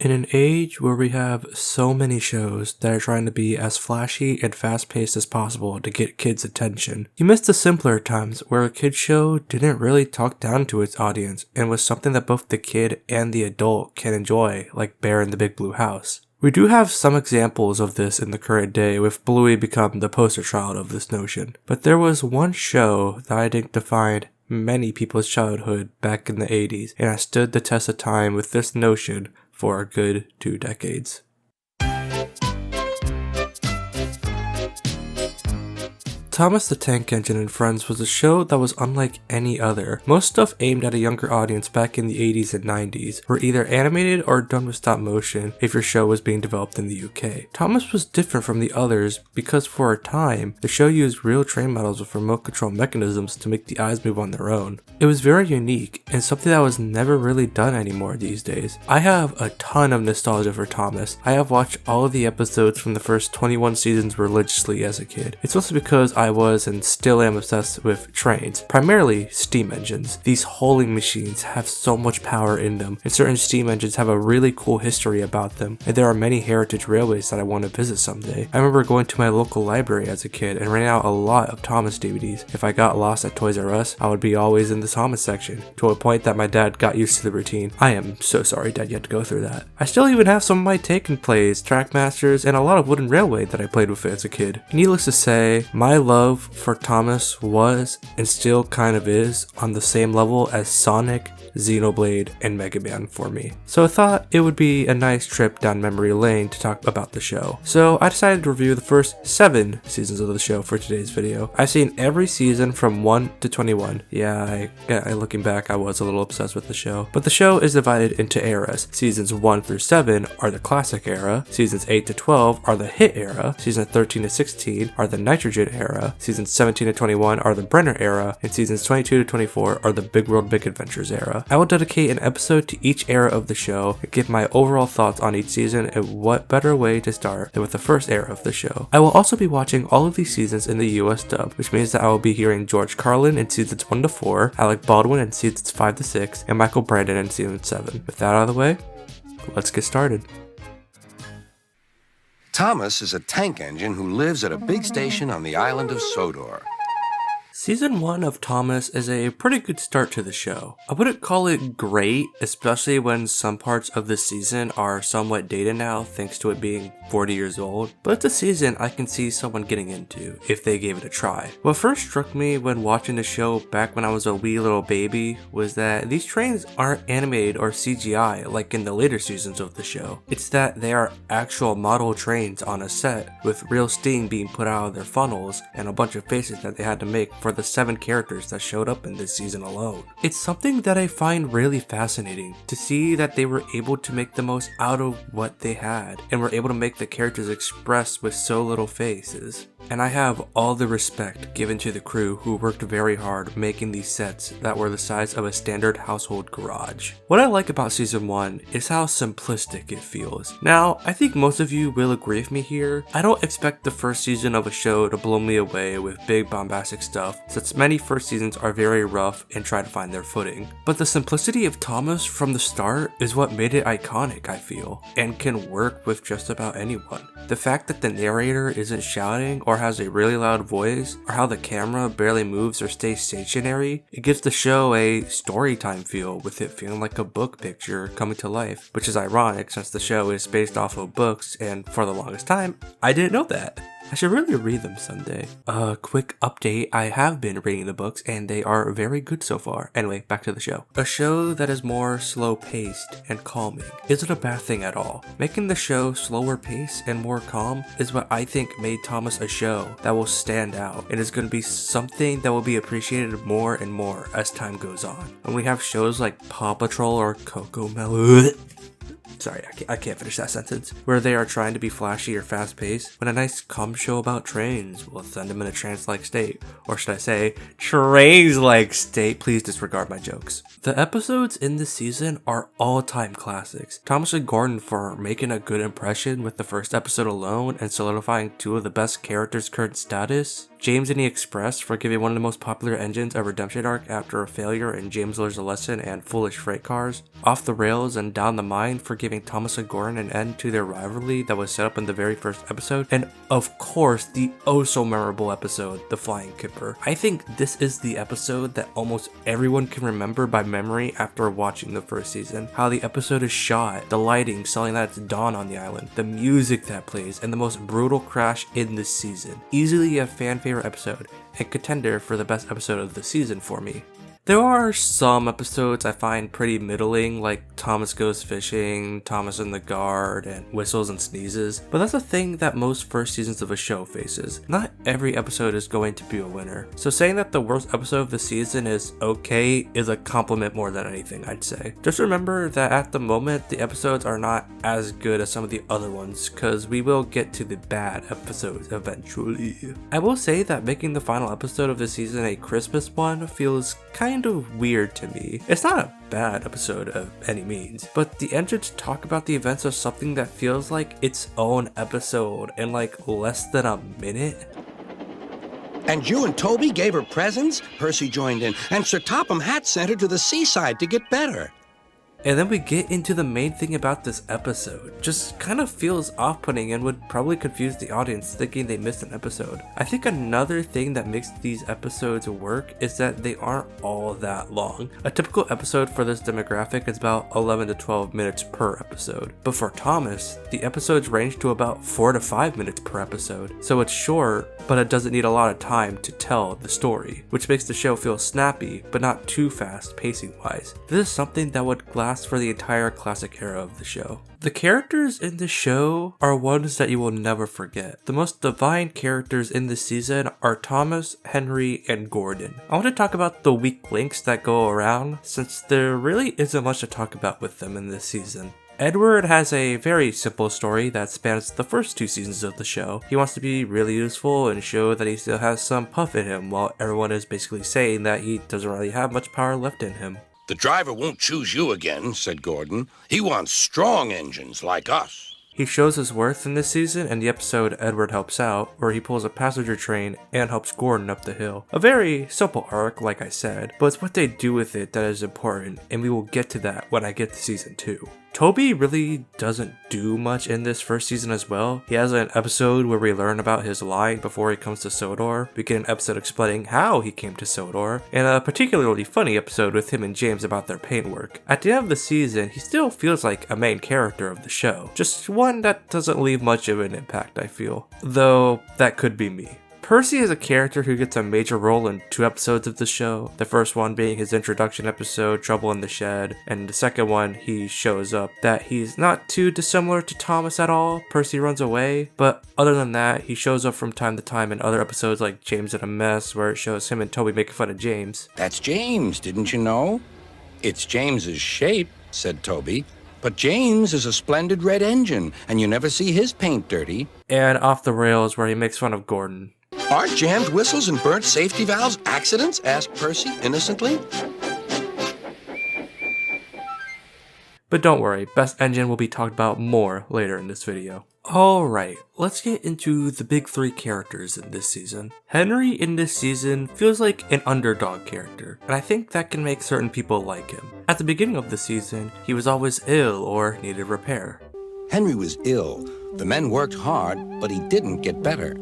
In an age where we have so many shows that are trying to be as flashy and fast-paced as possible to get kids' attention, you miss the simpler times where a kid's show didn't really talk down to its audience and was something that both the kid and the adult can enjoy, like Bear in the Big Blue House. We do have some examples of this in the current day, with Bluey become the poster child of this notion. But there was one show that I think defined many people's childhood back in the 80s, and has stood the test of time with this notion for a good 2 decades. Thomas the Tank Engine and Friends was a show that was unlike any other. Most stuff aimed at a younger audience back in the 80s and 90s were either animated or done with stop motion if your show was being developed in the UK. Thomas was different from the others because for a time, the show used real train models with remote control mechanisms to make the eyes move on their own. It was very unique and something that was never really done anymore these days. I have a ton of nostalgia for Thomas. I have watched all of the episodes from the first 21 seasons religiously as a kid. It's mostly because I was and still am obsessed with trains, primarily steam engines. These hauling machines have so much power in them, and certain steam engines have a really cool history about them, and there are many heritage railways that I want to visit someday. I remember going to my local library as a kid and renting out a lot of Thomas DVDs. If I got lost at Toys R Us, I would be always in the Thomas section, to a point that my dad got used to the routine. I am so sorry Dad you had to go through that. I still even have some of my Taken plays, Trackmasters, and a lot of Wooden Railway that I played with as a kid. Needless to say, my love for Thomas was, and still kind of is, on the same level as Sonic, Xenoblade, and Mega Man for me. So I thought it would be a nice trip down memory lane to talk about the show. So I decided to review the first 7 seasons of the show for today's video. I've seen every season from 1 to 21. Yeah, looking back, I was a little obsessed with the show. But the show is divided into eras. Seasons 1 through 7 are the classic era. Seasons 8 to 12 are the hit era. Seasons 13 to 16 are the nitrogen era. Seasons 17 to 21 are the Brenner era. And seasons 22 to 24 are the Big World Big Adventures era. I will dedicate an episode to each era of the show and give my overall thoughts on each season, and what better way to start than with the first era of the show. I will also be watching all of these seasons in the US dub, which means that I will be hearing George Carlin in seasons 1 to 4, Alec Baldwin in seasons 5 to 6, and Michael Brandon in season 7. With that out of the way, let's get started. Thomas is a tank engine who lives at a big station on the island of Sodor. Season 1 of Thomas is a pretty good start to the show. I wouldn't call it great, especially when some parts of the season are somewhat dated now thanks to it being 40 years old, but it's a season I can see someone getting into if they gave it a try. What first struck me when watching the show back when I was a wee little baby was that these trains aren't animated or CGI like in the later seasons of the show. It's that they are actual model trains on a set with real steam being put out of their funnels and a bunch of faces that they had to make for the 7 characters that showed up in this season alone. It's something that I find really fascinating to see that they were able to make the most out of what they had and were able to make the characters express with so little faces. And I have all the respect given to the crew who worked very hard making these sets that were the size of a standard household garage. What I like about season 1 is how simplistic it feels. Now, I think most of you will agree with me here. I don't expect the first season of a show to blow me away with big bombastic stuff, since many first seasons are very rough and try to find their footing. But the simplicity of Thomas from the start is what made it iconic, I feel, and can work with just about anyone. The fact that the narrator isn't shouting or has a really loud voice, or how the camera barely moves or stays stationary, it gives the show a story time feel, with it feeling like a book picture coming to life, which is ironic since the show is based off of books, and for the longest time, I didn't know that. I should really read them someday. A quick update, I have been reading the books and they are very good so far. Anyway, back to the show. A show that is more slow paced and calming isn't a bad thing at all. Making the show slower paced and more calm is what I think made Thomas a show that will stand out and is going to be something that will be appreciated more and more as time goes on. When we have shows like Paw Patrol or Cocomelon, sorry, I can't finish that sentence, where they are trying to be flashy or fast-paced, when a nice calm show about trains will send them in a trance-like state, or should I say, trains-like state. Please disregard my jokes. The episodes in this season are all-time classics. Thomas and Gordon for making a good impression with the first episode alone and solidifying 2 of the best characters' current status. James and the Express for giving one of the most popular engines a redemption arc after a failure and James learns a lesson and Foolish Freight Cars. Off the Rails and Down the Mine for giving Thomas and Gordon an end to their rivalry that was set up in the very first episode. And of course, the oh so memorable episode, The Flying Kipper. I think this is the episode that almost everyone can remember by memory after watching the first season. How the episode is shot, the lighting selling that it's dawn on the island, the music that plays, and the most brutal crash in this season. Easily a fan favorite episode and contender for the best episode of the season for me. There are some episodes I find pretty middling, like Thomas Goes Fishing, Thomas in the Guard, and Whistles and Sneezes, but that's a thing that most first seasons of a show faces. Not every episode is going to be a winner, so saying that the worst episode of the season is okay is a compliment more than anything, I'd say. Just remember that at the moment, the episodes are not as good as some of the other ones, cause we will get to the bad episodes eventually. I will say that making the final episode of the season a Christmas one feels kind of weird to me. It's not a bad episode of any means, but the engines talk about the events of something that feels like its own episode in like less than a minute. And you and Toby gave her presents? Percy joined in, and Sir Topham Hatt sent her to the seaside to get better. And then we get into the main thing about this episode. Just kind of feels off-putting and would probably confuse the audience thinking they missed an episode. I think another thing that makes these episodes work is that they aren't all that long. A typical episode for this demographic is about 11 to 12 minutes per episode. But for Thomas, the episodes range to about 4 to 5 minutes per episode. So it's short, but it doesn't need a lot of time to tell the story, which makes the show feel snappy, but not too fast pacing-wise. This is something that would last for the entire classic era of the show. The characters in the show are ones that you will never forget. The most divine characters in this season are Thomas, Henry, and Gordon. I want to talk about the weak links that go around, since there really isn't much to talk about with them in this season. Edward has a very simple story that spans the first 2 seasons of the show. He wants to be really useful and show that he still has some puff in him, while everyone is basically saying that he doesn't really have much power left in him. The driver won't choose you again, said Gordon. He wants strong engines like us. He shows his worth in this season in the episode Edward Helps Out, where he pulls a passenger train and helps Gordon up the hill. A very simple arc, like I said, but it's what they do with it that is important, and we will get to that when I get to season 2. Toby really doesn't do much in this first season as well. He has an episode where we learn about his line before he comes to Sodor. We get an episode explaining how he came to Sodor, and a particularly funny episode with him and James about their paintwork. At the end of the season, he still feels like a main character of the show, just one that doesn't leave much of an impact, I feel. Though, that could be me. Percy is a character who gets a major role in 2 episodes of the show, the first one being his introduction episode, Trouble in the Shed, and the second one he shows up that he's not too dissimilar to Thomas at all. Percy runs away, but other than that, he shows up from time to time in other episodes like James in a Mess, where it shows him and Toby making fun of James. That's James, didn't you know? It's James's shape, said Toby. But James is a splendid red engine, and you never see his paint dirty. And Off the Rails, where he makes fun of Gordon. Are jammed whistles and burnt safety valves accidents? Asked Percy innocently. But don't worry, Best Engine will be talked about more later in this video. Alright, let's get into the big 3 characters in this season. Henry in this season feels like an underdog character, and I think that can make certain people like him. At the beginning of the season, he was always ill or needed repair. Henry was ill. The men worked hard, but he didn't get better.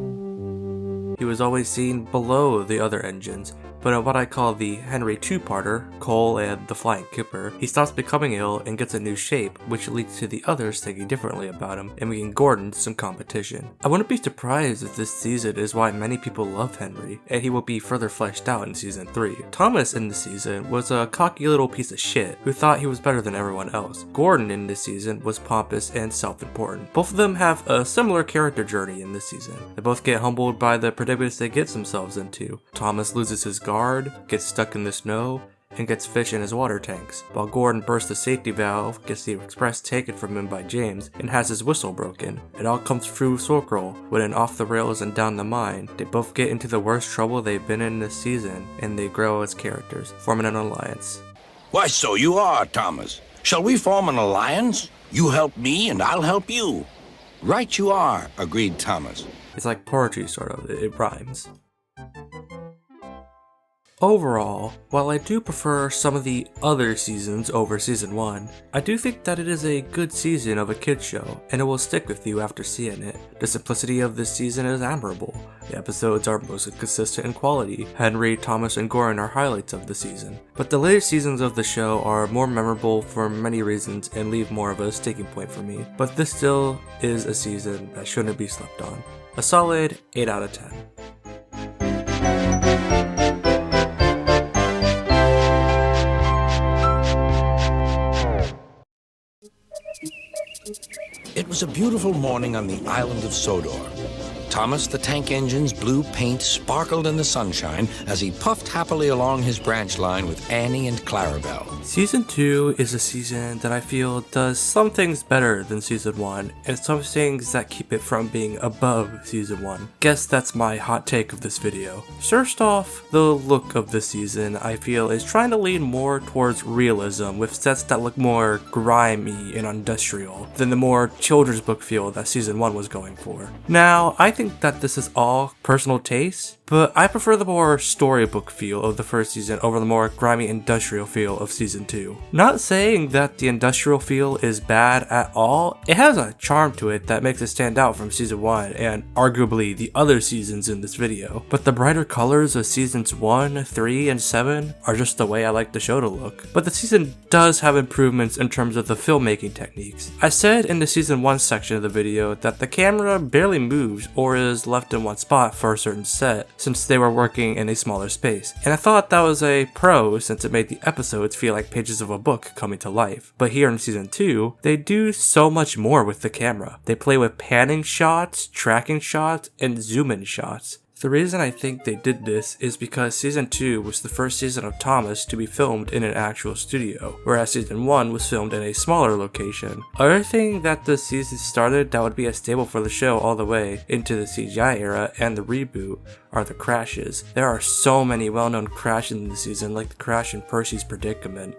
He was always seen below the other engines, but in what I call the Henry two-parter, Cole and the Flying Kipper, he stops becoming ill and gets a new shape, which leads to the others thinking differently about him and making Gordon some competition. I wouldn't be surprised if this season is why many people love Henry, and he will be further fleshed out in season 3. Thomas in this season was a cocky little piece of shit who thought he was better than everyone else. Gordon in this season was pompous and self-important. Both of them have a similar character journey in this season. They both get humbled by the predicaments they get themselves into. Thomas loses his guard, gets stuck in the snow, and gets fish in his water tanks, while Gordon bursts the safety valve, gets the express taken from him by James, and has his whistle broken. It all comes full circle when in Off the Rails and Down the Mine, they both get into the worst trouble they've been in this season, and they grow as characters, forming an alliance. Why, so you are, Thomas. Shall we form an alliance? You help me, and I'll help you. Right you are, agreed Thomas. It's like poetry, sort of. It rhymes. Overall, while I do prefer some of the other seasons over season 1, I do think that it is a good season of a kids show, and it will stick with you after seeing it. The simplicity of this season is admirable. The episodes are mostly consistent in quality. Henry, Thomas, and Goran are highlights of the season. But the later seasons of the show are more memorable for many reasons and leave more of a sticking point for me. But this still is a season that shouldn't be slept on. A solid 8 out of 10. It was a beautiful morning on the island of Sodor. Thomas the Tank Engine's blue paint sparkled in the sunshine as he puffed happily along his branch line with Annie and Clarabelle. Season 2 is a season that I feel does some things better than Season 1, and some things that keep it from being above Season 1. Guess that's my hot take of this video. First off, the look of the season I feel is trying to lean more towards realism with sets that look more grimy and industrial than the more children's book feel that Season 1 was going for. Now, I think that this is all personal taste, but I prefer the more storybook feel of the first season over the more grimy industrial feel of Season 2. Not saying that the industrial feel is bad at all, it has a charm to it that makes it stand out from Season 1 and arguably the other seasons in this video, but the brighter colors of Seasons 1, 3, and 7 are just the way I like the show to look. But the season does have improvements in terms of the filmmaking techniques. I said in the Season 1 section of the video that the camera barely moves or is left in one spot for a certain set, since they were working in a smaller space, and I thought that was a pro since it made the episodes feel like pages of a book coming to life. But here in Season 2, they do so much more with the camera. They play with panning shots, tracking shots, and zoom-in shots. The reason I think they did this is because Season 2 was the first season of Thomas to be filmed in an actual studio, whereas Season 1 was filmed in a smaller location. Other thing that the season started that would be a staple for the show all the way into the CGI era and the reboot are the crashes. There are so many well-known crashes in the season, like the crash in Percy's predicament.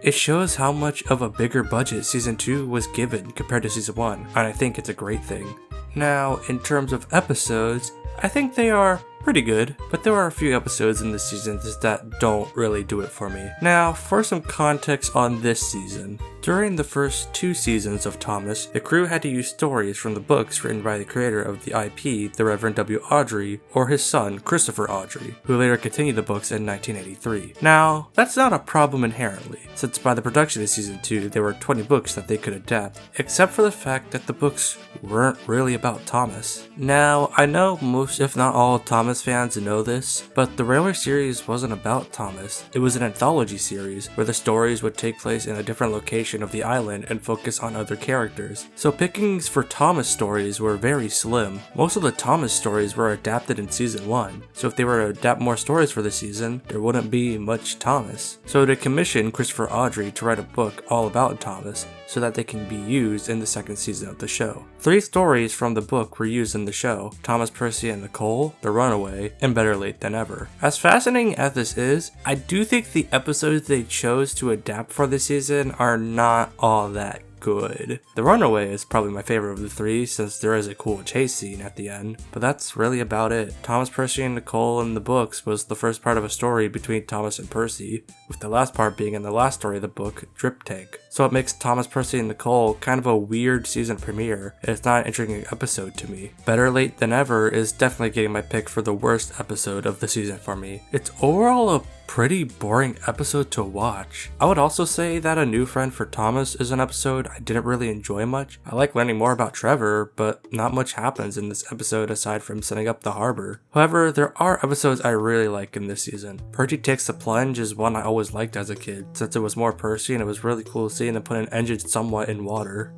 It shows how much of a bigger budget Season 2 was given compared to Season 1, and I think it's a great thing. Now, in terms of episodes, I think they are pretty good, but there are a few episodes in this season that don't really do it for me. Now, for some context on this season. During the first 2 seasons of Thomas, the crew had to use stories from the books written by the creator of the IP, the Reverend W. Awdry, or his son, Christopher Awdry, who later continued the books in 1983. Now, that's not a problem inherently, since by the production of Season 2, there were 20 books that they could adapt, except for the fact that the books weren't really about Thomas. Now, I know most, if not all, Thomas fans know this, but the Railway series wasn't about Thomas. It was an anthology series, where the stories would take place in a different location of the island and focus on other characters. So pickings for Thomas stories were very slim. Most of the Thomas stories were adapted in Season 1, so if they were to adapt more stories for the season, there wouldn't be much Thomas. So they commissioned Christopher Awdry to write a book all about Thomas, so that they can be used in the second season of the show. 3 stories from the book were used in the show: Thomas, Percy, and Nicole, The Runaway, and Better Late Than Ever. As fascinating as this is, I do think the episodes they chose to adapt for this season are not all that good. The Runaway is probably my favorite of the 3 since there is a cool chase scene at the end, but that's really about it. Thomas, Percy, and Nicole in the books was the first part of a story between Thomas and Percy, with the last part being in the last story of the book, Drip Tank. So it makes Thomas, Percy, and Nicole kind of a weird season premiere, and it's not an interesting episode to me. Better Late Than Ever is definitely getting my pick for the worst episode of the season for me. It's overall a pretty boring episode to watch. I would also say that A New Friend for Thomas is an episode I didn't really enjoy much. I like learning more about Trevor, but not much happens in this episode aside from setting up the harbor. However, there are episodes I really like in this season. Percy Takes the Plunge is one I always liked as a kid, since it was more Percy and it was really cool seeing them put an engine somewhat in water.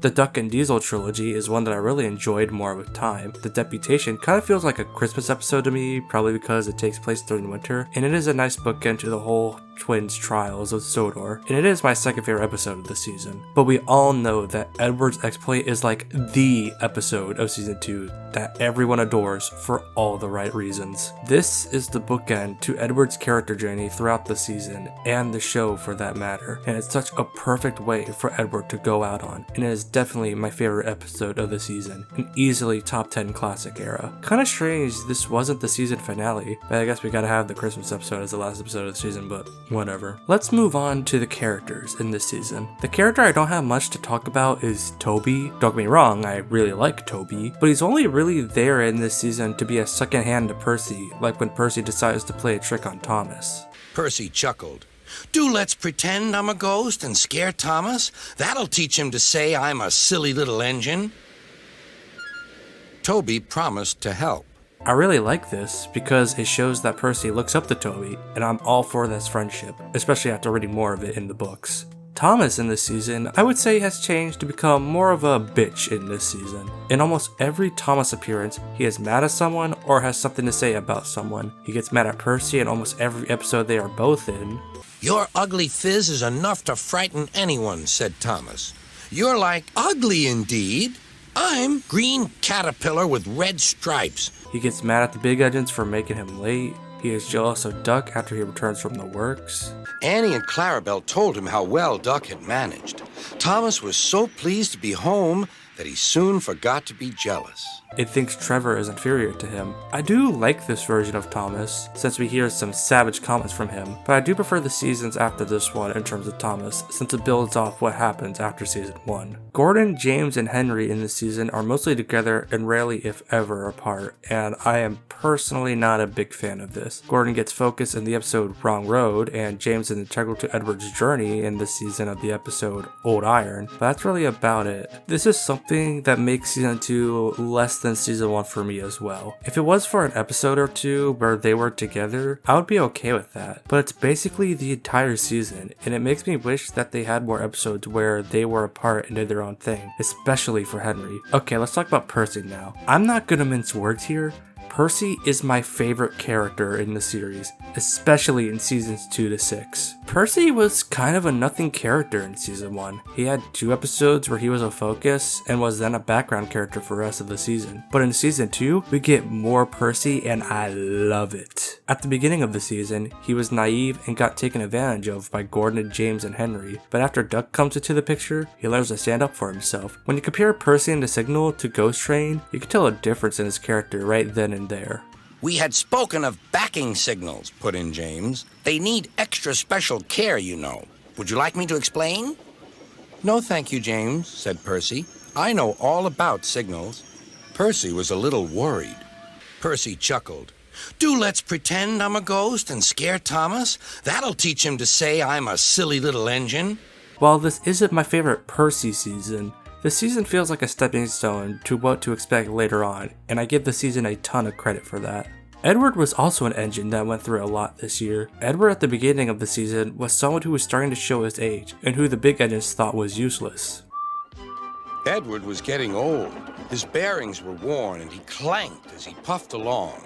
The Duck and Diesel trilogy is one that I really enjoyed more with time. The Deputation kind of feels like a Christmas episode to me, probably because it takes place during winter, and it is a nice bookend to the whole twins' trials of Sodor, and it is my second favorite episode of the season. But we all know that Edward's exploit is like the episode of season 2 that everyone adores for all the right reasons. This is the bookend to Edward's character journey throughout the season, and the show for that matter, and it's such a perfect way for Edward to go out on, and it is definitely my favorite episode of the season, an easily top 10 classic era. Kinda strange this wasn't the season finale, but I guess we gotta have the Christmas episode as the last episode of the season, but whatever. Let's move on to the characters in this season. The character I don't have much to talk about is Toby. Don't get me wrong, I really like Toby, but he's only really there in this season to be a second hand to Percy, like when Percy decides to play a trick on Thomas. Percy chuckled. Do let's pretend I'm a ghost and scare Thomas? That'll teach him to say I'm a silly little engine. Toby promised to help. I really like this because it shows that Percy looks up to Toby, and I'm all for this friendship, especially after reading more of it in the books. Thomas in this season, I would say, has changed to become more of a bitch in this season. In almost every Thomas appearance, he is mad at someone or has something to say about someone. He gets mad at Percy in almost every episode they are both in. Your ugly phiz is enough to frighten anyone, said Thomas. You're like, ugly indeed. I'm Green Caterpillar with red stripes. He gets mad at the big engines for making him late. He is jealous of Duck after he returns from the works. Annie and Clarabelle told him how well Duck had managed. Thomas was so pleased to be home that he soon forgot to be jealous. It thinks Trevor is inferior to him. I do like this version of Thomas, since we hear some savage comments from him, but I do prefer the seasons after this one in terms of Thomas, since it builds off what happens after season 1. Gordon, James, and Henry in this season are mostly together and rarely if ever apart, and I am personally not a big fan of this. Gordon gets focused in the episode Wrong Road, and James is integral to Edward's journey in this season of the episode Old Iron, but that's really about it. This is something that makes season 2 less than season 1 for me as well. If it was for an episode or two where they were together, I would be okay with that, but it's basically the entire season, and it makes me wish that they had more episodes where they were apart and did their own thing, especially for Henry. Okay, let's talk about Percy now. I'm not gonna mince words here. Percy is my favorite character in the series, especially in seasons 2 to 6. Percy was kind of a nothing character in season 1. He had 2 episodes where he was a focus and was then a background character for the rest of the season. But in season 2, we get more Percy and I love it. At the beginning of the season, he was naive and got taken advantage of by Gordon, James, and Henry. But after Duck comes into the picture, he learns to stand up for himself. When you compare Percy in the Signal to Ghost Train, you can tell a difference in his character right then and there. We had spoken of backing signals, put in James. They need extra special care, you know. Would you like me to explain? No, thank you, James, said Percy. I know all about signals. Percy was a little worried. Percy chuckled. Do let's pretend I'm a ghost and scare Thomas? That'll teach him to say I'm a silly little engine. While this isn't my favorite Percy season, the season feels like a stepping stone to what to expect later on, and I give the season a ton of credit for that. Edward was also an engine that went through a lot this year. Edward at the beginning of the season was someone who was starting to show his age, and who the big engines thought was useless. Edward was getting old. His bearings were worn, and he clanked as he puffed along.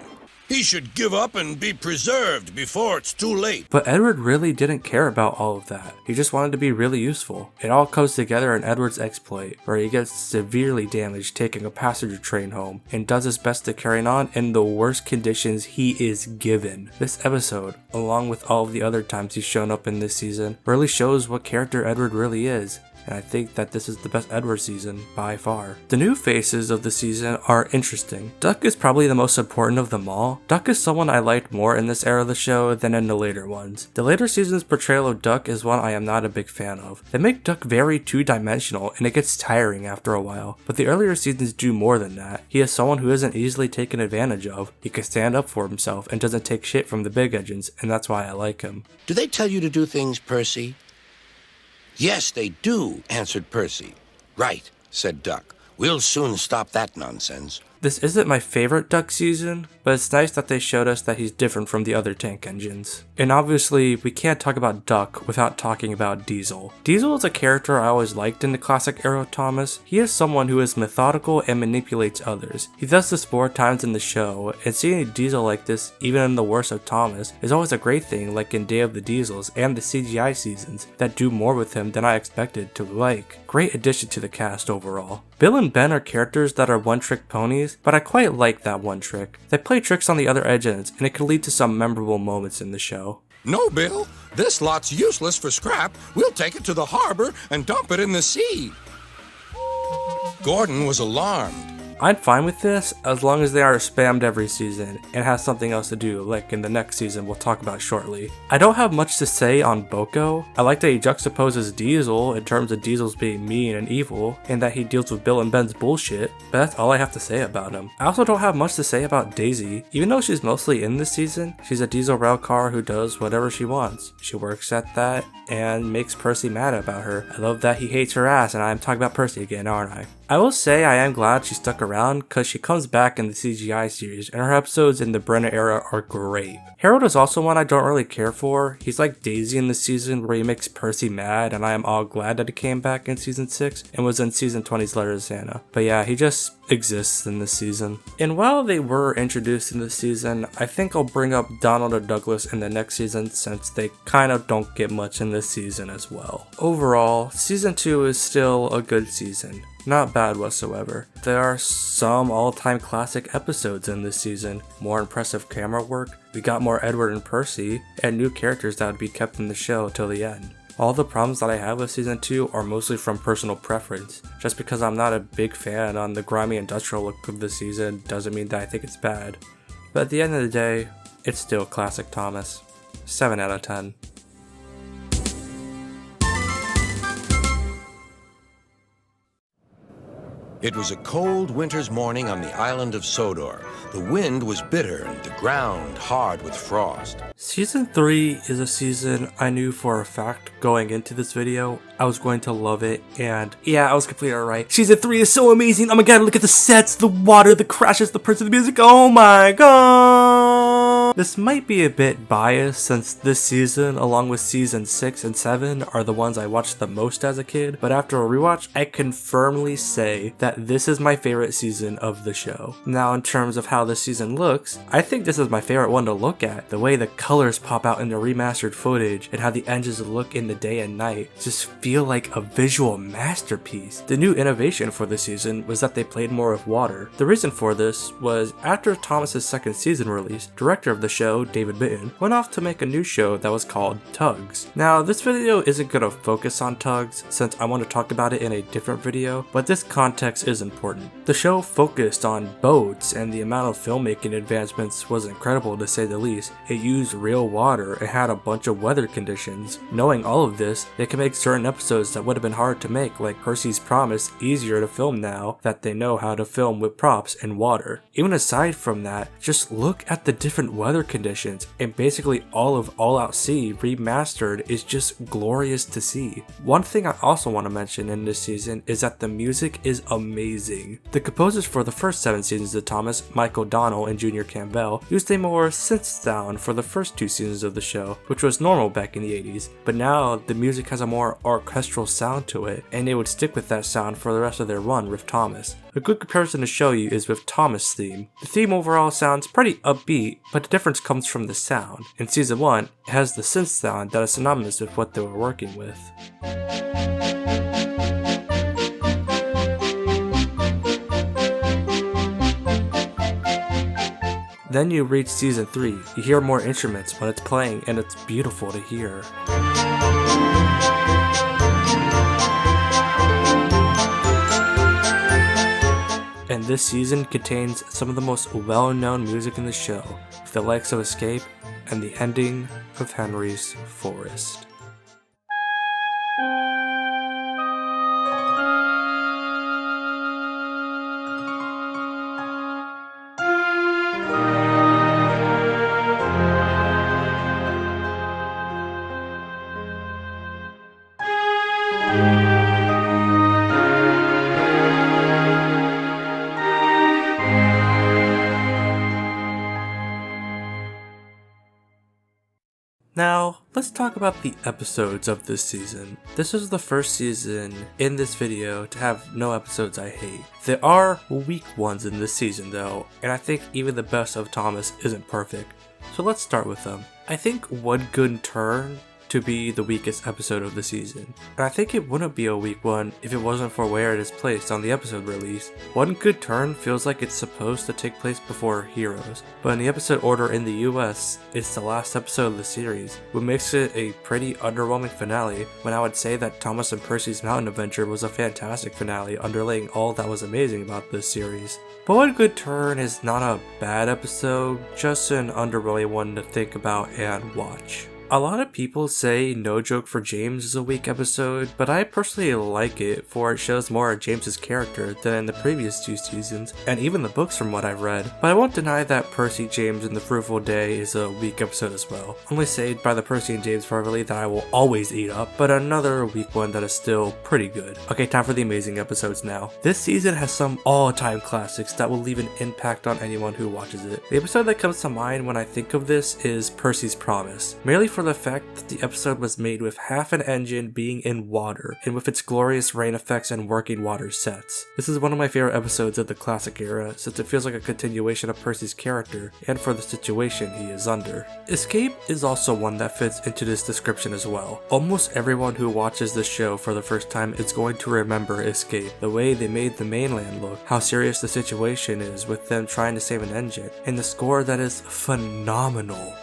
He should give up and be preserved before it's too late. But Edward really didn't care about all of that. He just wanted to be really useful. It all comes together in Edward's exploit, where he gets severely damaged taking a passenger train home, and does his best to carry on in the worst conditions he is given. This episode, along with all of the other times he's shown up in this season, really shows what character Edward really is. And I think that this is the best Edward season by far. The new faces of the season are interesting. Duck is probably the most important of them all. Duck is someone I liked more in this era of the show than in the later ones. The later season's portrayal of Duck is one I am not a big fan of. They make Duck very two-dimensional and it gets tiring after a while, but the earlier seasons do more than that. He is someone who isn't easily taken advantage of. He can stand up for himself and doesn't take shit from the big engines, and that's why I like him. Do they tell you to do things, Percy? Yes, they do, answered Percy. Right, said Duck. We'll soon stop that nonsense. This isn't my favorite Duck season, but it's nice that they showed us that he's different from the other tank engines. And obviously, we can't talk about Duck without talking about Diesel. Diesel is a character I always liked in the classic era of Thomas. He is someone who is methodical and manipulates others. He does this 4 times in the show, and seeing Diesel like this, even in the worst of Thomas, is always a great thing, like in Day of the Diesels and the CGI seasons that do more with him than I expected to like. Great addition to the cast overall. Bill and Ben are characters that are one-trick ponies, but I quite like that one trick. They play tricks on the other agents, and it can lead to some memorable moments in the show. No, Bill. This lot's useless for scrap. We'll take it to the harbor and dump it in the sea. Gordon was alarmed. I'm fine with this as long as they are spammed every season and has something else to do, like in the next season we'll talk about shortly. I don't have much to say on Boko. I like that he juxtaposes Diesel in terms of Diesel's being mean and evil, and that he deals with Bill and Ben's bullshit, but that's all I have to say about him. I also don't have much to say about Daisy. Even though she's mostly in this season, she's a diesel railcar who does whatever she wants. She works at that and makes Percy mad about her. I love that he hates her ass, and I'm talking about Percy again, aren't I? I will say I am glad she stuck around because she comes back in the CGI series and her episodes in the Brenna era are great. Harold is also one I don't really care for. He's like Daisy in the season where he makes Percy mad, and I am all glad that he came back in season 6 and was in season 20's Letter to Santa. But yeah, he just exists in this season. And while they were introduced in this season, I think I'll bring up Donald or Douglas in the next season since they kind of don't get much in this season as well. Overall, season 2 is still a good season. Not bad whatsoever. There are some all-time classic episodes in this season, more impressive camera work, we got more Edward and Percy, and new characters that would be kept in the show till the end. All the problems that I have with season 2 are mostly from personal preference. Just because I'm not a big fan on the grimy industrial look of the season doesn't mean that I think it's bad. But at the end of the day, it's still classic Thomas. 7 out of 10. It was a cold winter's morning on the island of Sodor. The wind was bitter and the ground hard with frost. Season 3 is a season I knew for a fact going into this video I was going to love it, and yeah, I was completely right. Season 3 is so amazing. Oh my god, look at the sets, the water, the crashes, the prints of the music. Oh my god! This might be a bit biased since this season, along with season 6 and 7, are the ones I watched the most as a kid, but after a rewatch, I can firmly say that this is my favorite season of the show. Now, in terms of how this season looks, I think this is my favorite one to look at. The way the colors pop out in the remastered footage and how the engines look in the day and night just feel like a visual masterpiece. The new innovation for this season was that they played more with water. The reason for this was after Thomas's second season release, director of the show, David Mitton, went off to make a new show that was called Tugs. Now, this video isn't going to focus on Tugs since I want to talk about it in a different video, but this context is important. The show focused on boats, and the amount of filmmaking advancements was incredible to say the least. It used real water and had a bunch of weather conditions. Knowing all of this, they can make certain episodes that would have been hard to make, like Percy's Promise, easier to film now that they know how to film with props and water. Even aside from that, just look at the different weather conditions, and basically all of All Out Sea remastered is just glorious to see. One thing I also want to mention in this season is that the music is amazing. The composers for the first 7 seasons of Thomas, Mike O'Donnell and Junior Campbell, used a more synth sound for the first 2 seasons of the show, which was normal back in the 80s, but now the music has a more orchestral sound to it, and they would stick with that sound for the rest of their run with Thomas. A good comparison to show you is with Thomas' theme. The theme overall sounds pretty upbeat, but the difference comes from the sound. In season 1, it has the synth sound that is synonymous with what they were working with. Then you reach season 3, you hear more instruments when it's playing, and it's beautiful to hear. And this season contains some of the most well-known music in the show, with the likes of Escape and the ending of Henry's Forest. Now, let's talk about the episodes of this season. This is the first season in this video to have no episodes I hate. There are weak ones in this season though, and I think even the best of Thomas isn't perfect. So let's start with them. I think One Good Turn to be the weakest episode of the season. And I think it wouldn't be a weak one if it wasn't for where it is placed on the episode release. One Good Turn feels like it's supposed to take place before Heroes, but in the episode order in the US, it's the last episode of the series, which makes it a pretty underwhelming finale, when I would say that Thomas and Percy's mountain adventure was a fantastic finale, underlaying all that was amazing about this series. But One Good Turn is not a bad episode, just an underwhelming one to think about and watch. A lot of people say No Joke for James is a weak episode, but I personally like it for it shows more of James's character than in the previous 2 seasons, and even the books from what I've read. But I won't deny that Percy, James, and the Fruitful Day is a weak episode as well. Only saved by the Percy and James rivalry that I will always eat up, but another weak one that is still pretty good. Okay, time for the amazing episodes now. This season has some all-time classics that will leave an impact on anyone who watches it. The episode that comes to mind when I think of this is Percy's Promise, merely for the fact that the episode was made with half an engine being in water, and with its glorious rain effects and working water sets. This is one of my favorite episodes of the classic era, since it feels like a continuation of Percy's character, and for the situation he is under. Escape is also one that fits into this description as well. Almost everyone who watches this show for the first time is going to remember Escape, the way they made the mainland look, how serious the situation is with them trying to save an engine, and the score that is phenomenal.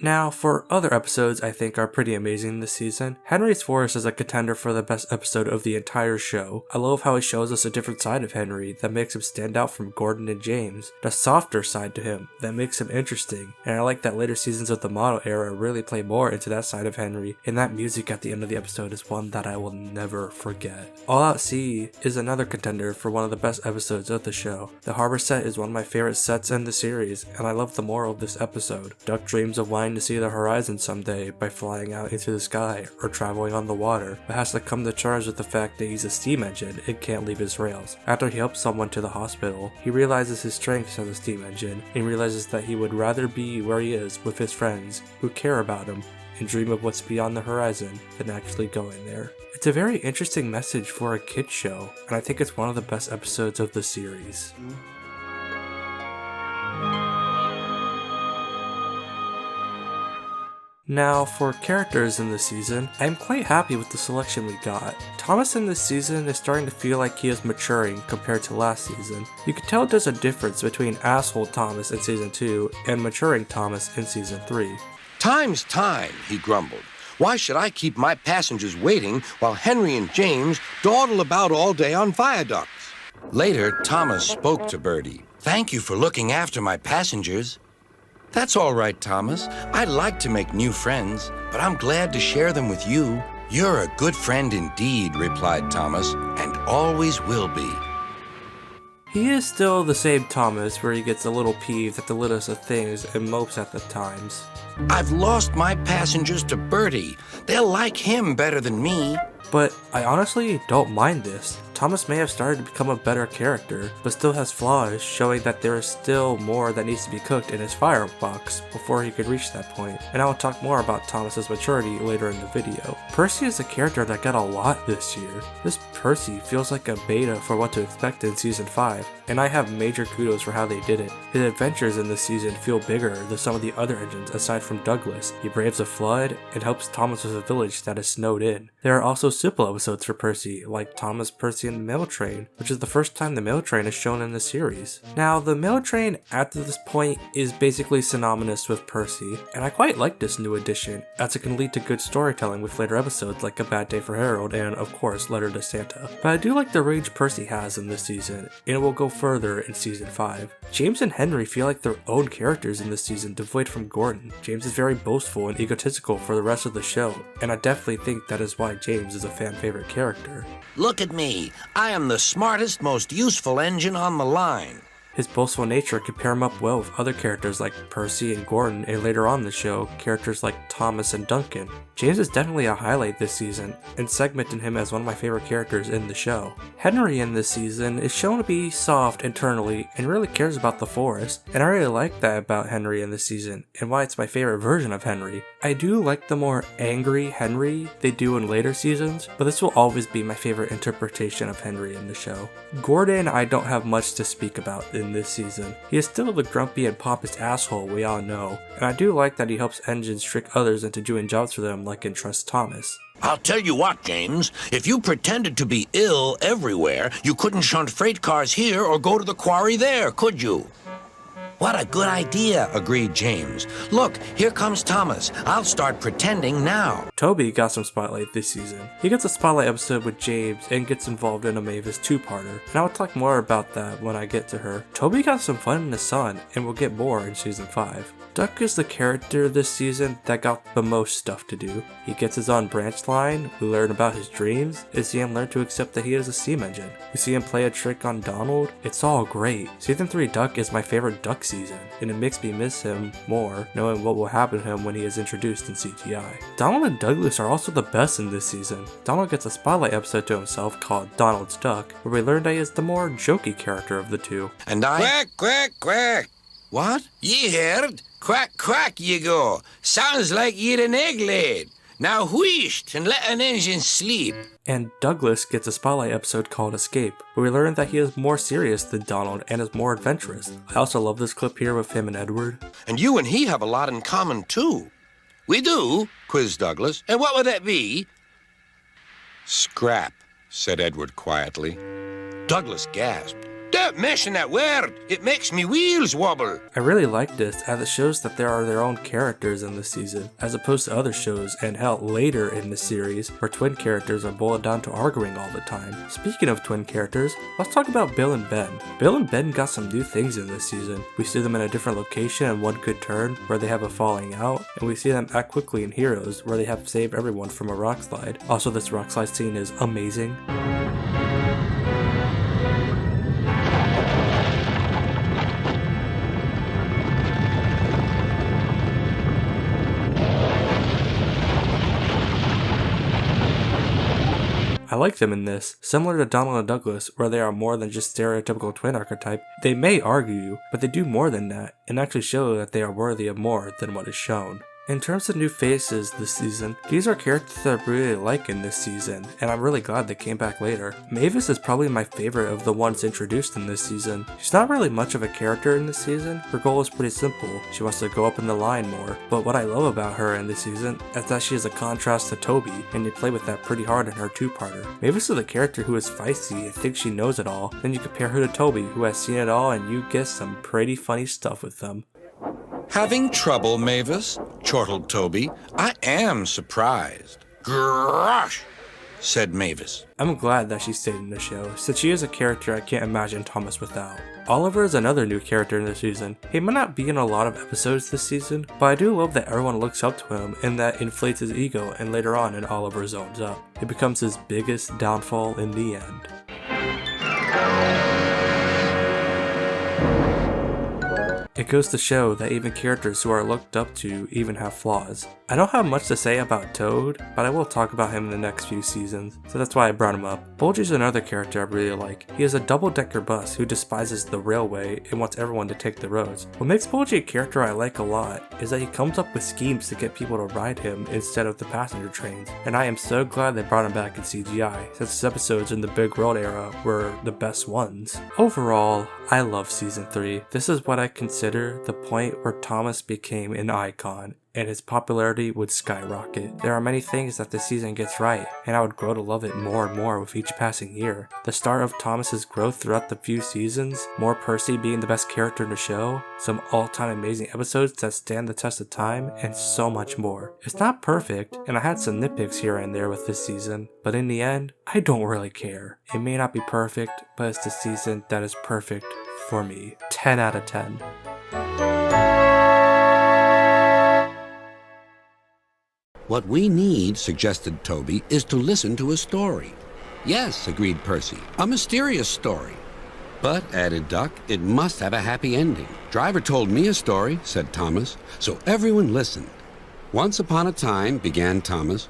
Now, for other episodes I think are pretty amazing this season, Henry's Forest is a contender for the best episode of the entire show. I love how it shows us a different side of Henry that makes him stand out from Gordon and James, the softer side to him that makes him interesting, and I like that later seasons of the model era really play more into that side of Henry, and that music at the end of the episode is one that I will never forget. All Out Sea is another contender for one of the best episodes of the show. The harbor set is one of my favorite sets in the series, and I love the moral of this episode. Duck dreams of wanting to see the horizon someday by flying out into the sky or traveling on the water, but has to come to terms with the fact that he's a steam engine and can't leave his rails. After he helps someone to the hospital, he realizes his strengths as a steam engine and realizes that he would rather be where he is with his friends who care about him and dream of what's beyond the horizon than actually going there. It's a very interesting message for a kid's show, and I think it's one of the best episodes of the series. Now, for characters in this season, I am quite happy with the selection we got. Thomas in this season is starting to feel like he is maturing compared to last season. You can tell there's a difference between asshole Thomas in season 2 and maturing Thomas in season 3. Time's time, he grumbled. Why should I keep my passengers waiting while Henry and James dawdle about all day on viaducts? Later, Thomas spoke to Bertie. Thank you for looking after my passengers. That's all right, Thomas. I'd like to make new friends, but I'm glad to share them with you. You're a good friend indeed, replied Thomas, and always will be. He is still the same Thomas, where he gets a little peeved at the littlest of things and mopes at the times. I've lost my passengers to Bertie. They'll like him better than me. But I honestly don't mind this. Thomas may have started to become a better character, but still has flaws, showing that there is still more that needs to be cooked in his firebox before he could reach that point, and I will talk more about Thomas's maturity later in the video. Percy is a character that got a lot this year. This Percy feels like a beta for what to expect in season 5, and I have major kudos for how they did it. His adventures in this season feel bigger than some of the other engines aside from Douglas. He braves a flood and helps Thomas with a village that is snowed in. There are also simple episodes for Percy, like Thomas, Percy, and the Mail Train, which is the first time the Mail Train is shown in the series. Now, the Mail Train at this point is basically synonymous with Percy, and I quite like this new addition, as it can lead to good storytelling with later episodes like A Bad Day for Harold and, of course, Letter to Santa. But I do like the range Percy has in this season, and it will go further in season 5. James and Henry feel like their own characters in this season, devoid from Gordon. James is very boastful and egotistical for the rest of the show, and I definitely think that is why James is a fan favorite character. Look at me. I am the smartest, most useful engine on the line. His boastful nature could pair him up well with other characters like Percy and Gordon, and later on in the show, characters like Thomas and Duncan. James is definitely a highlight this season, and segmenting him as one of my favorite characters in the show. Henry in this season is shown to be soft internally and really cares about the forest, and I really like that about Henry in this season, and why it's my favorite version of Henry. I do like the more angry Henry they do in later seasons, but this will always be my favorite interpretation of Henry in the show. Gordon, I don't have much to speak about in this season. He is still the grumpy and pompous asshole we all know, and I do like that he helps engines trick others into doing jobs for them like in Trust Thomas. I'll tell you what, James. If you pretended to be ill everywhere, you couldn't shunt freight cars here or go to the quarry there, could you? What a good idea, agreed James. Look, here comes Thomas. I'll start pretending now. Toby got some spotlight this season. He gets a spotlight episode with James and gets involved in a Mavis 2-parter, and I will talk more about that when I get to her. Toby got some fun in the sun, and we'll get more in season 5. Duck is the character this season that got the most stuff to do. He gets his own branch line, we learn about his dreams, and see him learn to accept that he is a steam engine. We see him play a trick on Donald. It's all great. Season 3 Duck is my favorite Duck season, and it makes me miss him more knowing what will happen to him when he is introduced in CGI. Donald and Douglas are also the best in this season. Donald gets a spotlight episode to himself called Donald's Duck, where we learn that he is the more jokey character of the two. And I... Quack, quack, quack. What? Ye heard? Quack, quack ye go. Sounds like ye'd an egg laid. Now wheesht and let an engine sleep. And Douglas gets a spotlight episode called Escape, where we learn that he is more serious than Donald and is more adventurous. I also love this clip here with him and Edward. And you and he have a lot in common too. We do? Quizzed Douglas. And what would that be? Scrap, said Edward quietly. Douglas gasped. Don't mention that word. It makes me wheels wobble. I really like this as it shows that there are their own characters in this season, as opposed to other shows and hell later in the series where twin characters are boiled down to arguing all the time. Speaking of twin characters, let's talk about Bill and Ben. Bill and Ben got some new things in this season. We see them in a different location in One Good Turn where they have a falling out, and we see them act quickly in Heroes where they have saved everyone from a rock slide. Also, this rock slide scene is amazing. I like them in this. Similar to Donald and Douglas, where they are more than just stereotypical twin archetype, they may argue, but they do more than that, and actually show that they are worthy of more than what is shown. In terms of new faces this season, these are characters that I really like in this season, and I'm really glad they came back later. Mavis is probably my favorite of the ones introduced in this season. She's not really much of a character in this season. Her goal is pretty simple. She wants to go up in the line more, but what I love about her in this season is that she is a contrast to Toby, and they play with that pretty hard in her 2-parter. Mavis is a character who is feisty and thinks she knows it all. Then you compare her to Toby, who has seen it all, and you get some pretty funny stuff with them. Having trouble, Mavis? Chortled Toby. I am surprised. Grosh, said Mavis. I'm glad that she stayed in the show, since she is a character I can't imagine Thomas without. Oliver is another new character in this season. He might not be in a lot of episodes this season, but I do love that everyone looks up to him and that inflates his ego, and later on in Oliver zones up. It becomes his biggest downfall in the end. It goes to show that even characters who are looked up to even have flaws. I don't have much to say about Toad, but I will talk about him in the next few seasons, so that's why I brought him up. Bulgy's another character I really like. He is a double-decker bus who despises the railway and wants everyone to take the roads. What makes Bulgy a character I like a lot is that he comes up with schemes to get people to ride him instead of the passenger trains, and I am so glad they brought him back in CGI, since his episodes in the Big World era were the best ones. Overall, I love Season 3. This is what I consider the point where Thomas became an icon, and his popularity would skyrocket. There are many things that this season gets right, and I would grow to love it more and more with each passing year. The start of Thomas's growth throughout the few seasons, more Percy being the best character in the show, some all-time amazing episodes that stand the test of time, and so much more. It's not perfect, and I had some nitpicks here and there with this season, but in the end, I don't really care. It may not be perfect, but it's the season that is perfect for me. 10 out of 10. What we need, suggested Toby, is to listen to a story. Yes, agreed Percy, a mysterious story. But, added Duck, it must have a happy ending. Driver told me a story, said Thomas, so everyone listened. Once upon a time, began Thomas,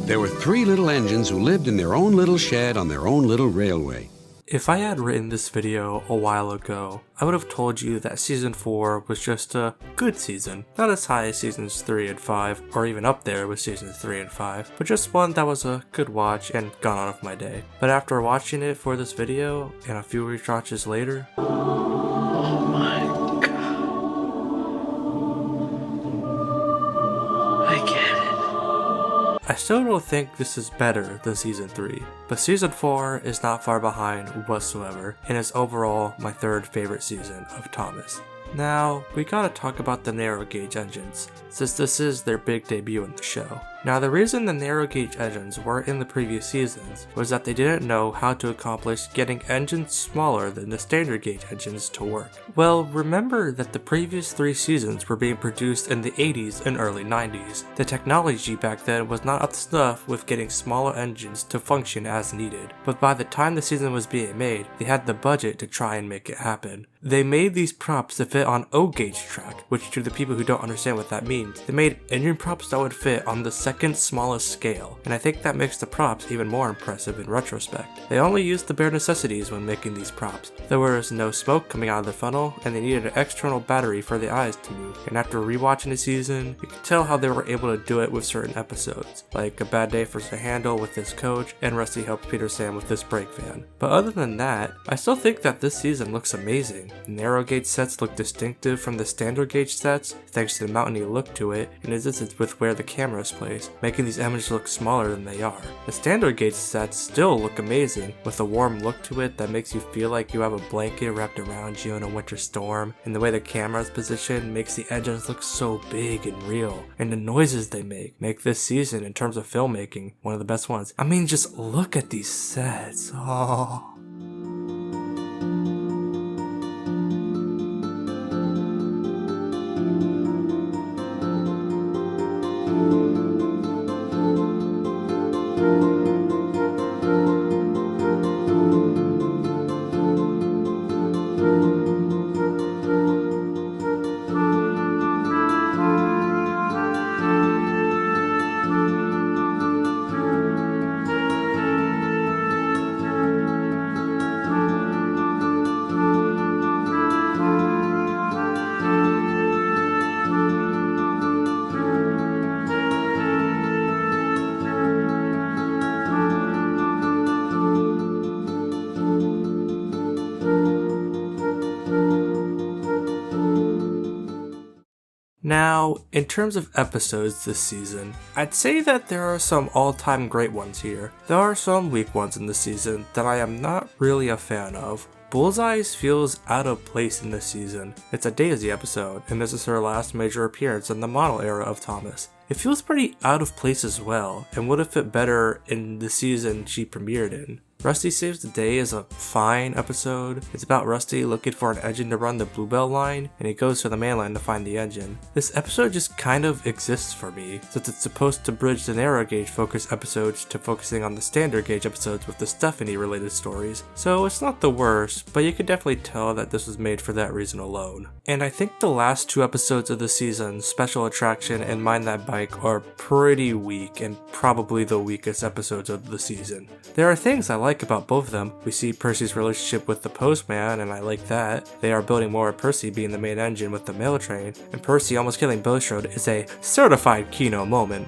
there were 3 little engines who lived in their own little shed on their own little railway. If I had written this video a while ago, I would have told you that season 4 was just a good season. Not as high as seasons 3 and 5, or even up there with seasons 3 and 5, but just one that was a good watch and gone on with my day. But after watching it for this video, and a few rewatches later, Oh my god. I get it. I still don't think this is better than season 3, but season 4 is not far behind whatsoever, and is overall my 3rd favorite season of Thomas. Now, we gotta talk about the narrow gauge engines, since this is their big debut in the show. Now, the reason the narrow gauge engines weren't in the previous seasons was that they didn't know how to accomplish getting engines smaller than the standard gauge engines to work. Well, remember that the previous 3 seasons were being produced in the 80s and early 90s. The technology back then was not up to snuff with getting smaller engines to function as needed, but by the time the season was being made, they had the budget to try and make it happen. They made these props to fit on O-gauge track, which to the people who don't understand what that means, they made engine props that would fit on the second smallest scale, and I think that makes the props even more impressive in retrospect. They only used the bare necessities when making these props. There was no smoke coming out of the funnel, and they needed an external battery for the eyes to move, and after rewatching the season, you can tell how they were able to do it with certain episodes, like A Bad Day for the Handle with this coach, and Rusty helps Peter Sam with this brake van. But other than that, I still think that this season looks amazing. The narrow gauge sets look distinctive from the standard gauge sets, thanks to the mountainy look to it, and is with where the camera is placed, making these images look smaller than they are. The standard gauge sets still look amazing, with a warm look to it that makes you feel like you have a blanket wrapped around you in a winter storm, and the way the camera is positioned makes the engines look so big and real, and the noises they make this season, in terms of filmmaking, one of the best ones. I mean, just look at these sets. Oh. Now, in terms of episodes this season, I'd say that there are some all-time great ones here. There are some weak ones in the season that I am not really a fan of. Bullseye's feels out of place in this season. It's a Daisy episode, and this is her last major appearance in the model era of Thomas. It feels pretty out of place as well, and would have fit better in the season she premiered in. Rusty Saves the Day is a fine episode. It's about Rusty looking for an engine to run the Bluebell line, and he goes to the mainline to find the engine. This episode just kind of exists for me, since it's supposed to bridge the narrow gauge focus episodes to focusing on the standard gauge episodes with the Stephanie related stories. So it's not the worst, but you can definitely tell that this was made for that reason alone. And I think the last 2 episodes of the season, Special Attraction and Mind That Bike, are pretty weak and probably the weakest episodes of the season. There are things I like about both of them. We see Percy's relationship with the postman, and I like that. They are building more of Percy being the main engine with the mail train, and Percy almost killing Bulstrode is a certified Kino moment.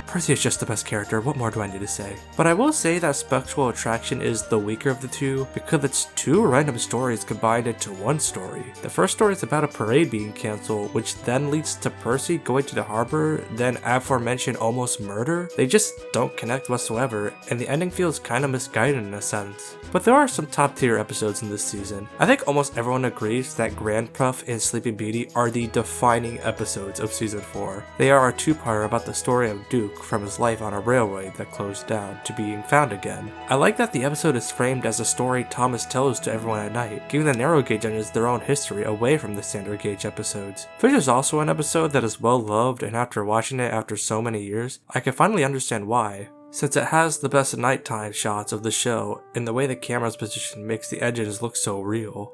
Percy is just the best character, what more do I need to say? But I will say that Special Attraction is the weaker of the 2 because it's 2 random stories combined into one story. The first story is about a parade being cancelled, which then leads to Percy going to the harbor, then aforementioned almost murder. They just don't connect whatsoever, and the ending feels kinda misguided in a sense. But there are some top tier episodes in this season. I think almost everyone agrees that Grand Puff and Sleeping Beauty are the defining episodes of season 4. They are a 2-parter about the story of Duke, from his life on a railway that closed down to being found again. I like that the episode is framed as a story Thomas tells to everyone at night, giving the narrow gauge engines their own history away from the standard gauge episodes. Fish is also an episode that is well loved, and after watching it after so many years, I can finally understand why. Since it has the best nighttime shots of the show, and the way the camera's position makes the engines look so real.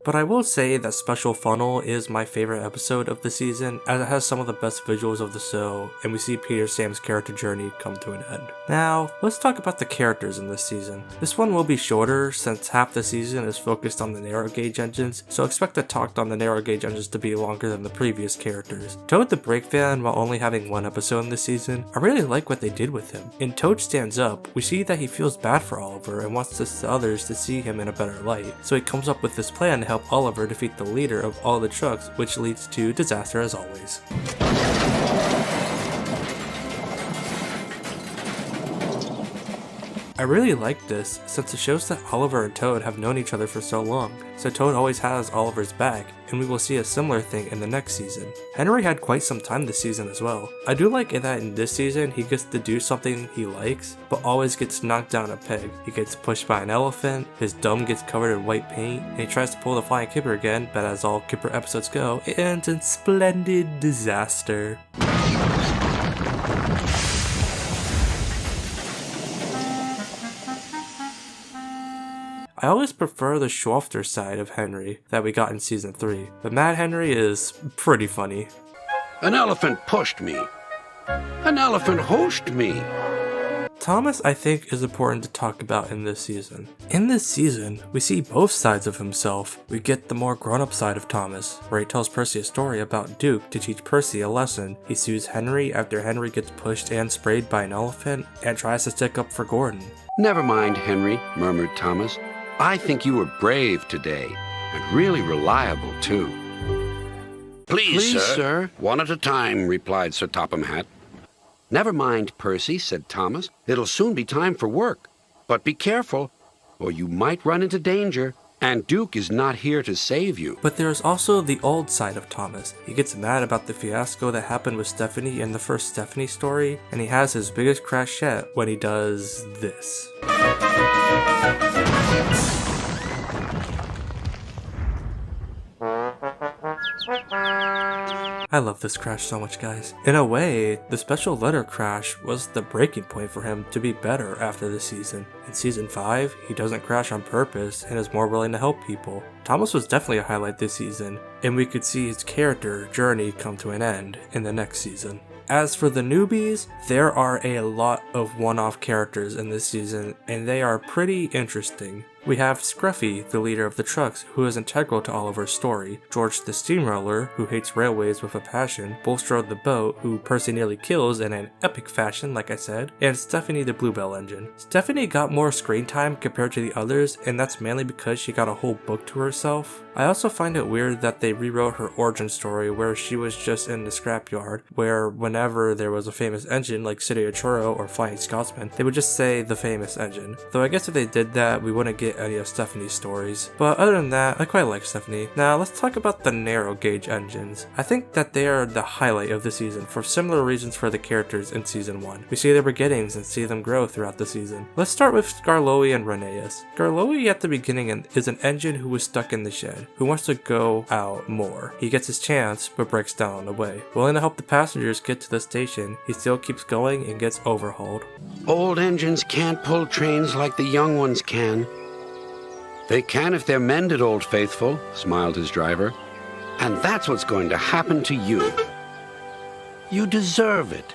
But I will say that Special Funnel is my favorite episode of the season, as it has some of the best visuals of the show, and we see Peter Sam's character journey come to an end. Now, let's talk about the characters in this season. This one will be shorter, since half the season is focused on the narrow gauge engines, so expect the talk on the narrow gauge engines to be longer than the previous characters. Toad the Brake Van, while only having one episode in this season, I really like what they did with him. In Toad Stands Up, we see that he feels bad for Oliver and wants the others to see him in a better light, so he comes up with this plan to help Oliver defeat the leader of all the trucks, which leads to disaster as always. I really like this, since it shows that Oliver and Toad have known each other for so long, so Toad always has Oliver's back, and we will see a similar thing in the next season. Henry had quite some time this season as well. I do like that in this season he gets to do something he likes, but always gets knocked down a peg. He gets pushed by an elephant, his dome gets covered in white paint, and he tries to pull the flying Kipper again, but as all Kipper episodes go, it ends in splendid disaster. I always prefer the softer side of Henry that we got in season 3, but Mad Henry is pretty funny. An elephant pushed me. An elephant hoshed me. Thomas, I think, is important to talk about in this season. In this season, we see both sides of himself. We get the more grown-up side of Thomas, where he tells Percy a story about Duke to teach Percy a lesson. He sues Henry after Henry gets pushed and sprayed by an elephant, and tries to stick up for Gordon. Never mind, Henry, murmured Thomas. I think you were brave today, and really reliable, too. Please, sir. One at a time, replied Sir Topham Hatt. Never mind, Percy, said Thomas. It'll soon be time for work. But be careful, or you might run into danger, and Duke is not here to save you. But there's also the old side of Thomas. He gets mad about the fiasco that happened with Stephanie in the first Stephanie story, and he has his biggest crash yet when he does this. I love this crash so much, guys. In a way, the special letter crash was the breaking point for him to be better after this season. In season 5, he doesn't crash on purpose and is more willing to help people. Thomas was definitely a highlight this season, and we could see his character journey come to an end in the next season. As for the newbies, there are a lot of one-off characters in this season, and they are pretty interesting. We have Scruffy, the leader of the trucks, who is integral to Oliver's story, George the steamroller, who hates railways with a passion, Bulstrode the boat, who Percy nearly kills in an epic fashion, like I said, and Stephanie the Bluebell engine. Stephanie got more screen time compared to the others, and that's mainly because she got a whole book to herself. I also find it weird that they rewrote her origin story where she was just in the scrapyard, where whenever there was a famous engine like City of Churro or Flying Scotsman, they would just say the famous engine. Though I guess if they did that, we wouldn't get any of Stephanie's stories. But other than that, I quite like Stephanie. Now let's talk about the narrow gauge engines. I think that they are the highlight of the season for similar reasons for the characters in season 1. We see their beginnings and see them grow throughout the season. Let's start with Skarloey and Rheneas. Skarloey at the beginning is an engine who was stuck in the shed, who wants to go out more. He gets his chance, but breaks down on the way. Willing to help the passengers get to the station, he still keeps going and gets overhauled. Old engines can't pull trains like the young ones can. They can if they're mended, Old Faithful, smiled his driver. And that's what's going to happen to you. You deserve it.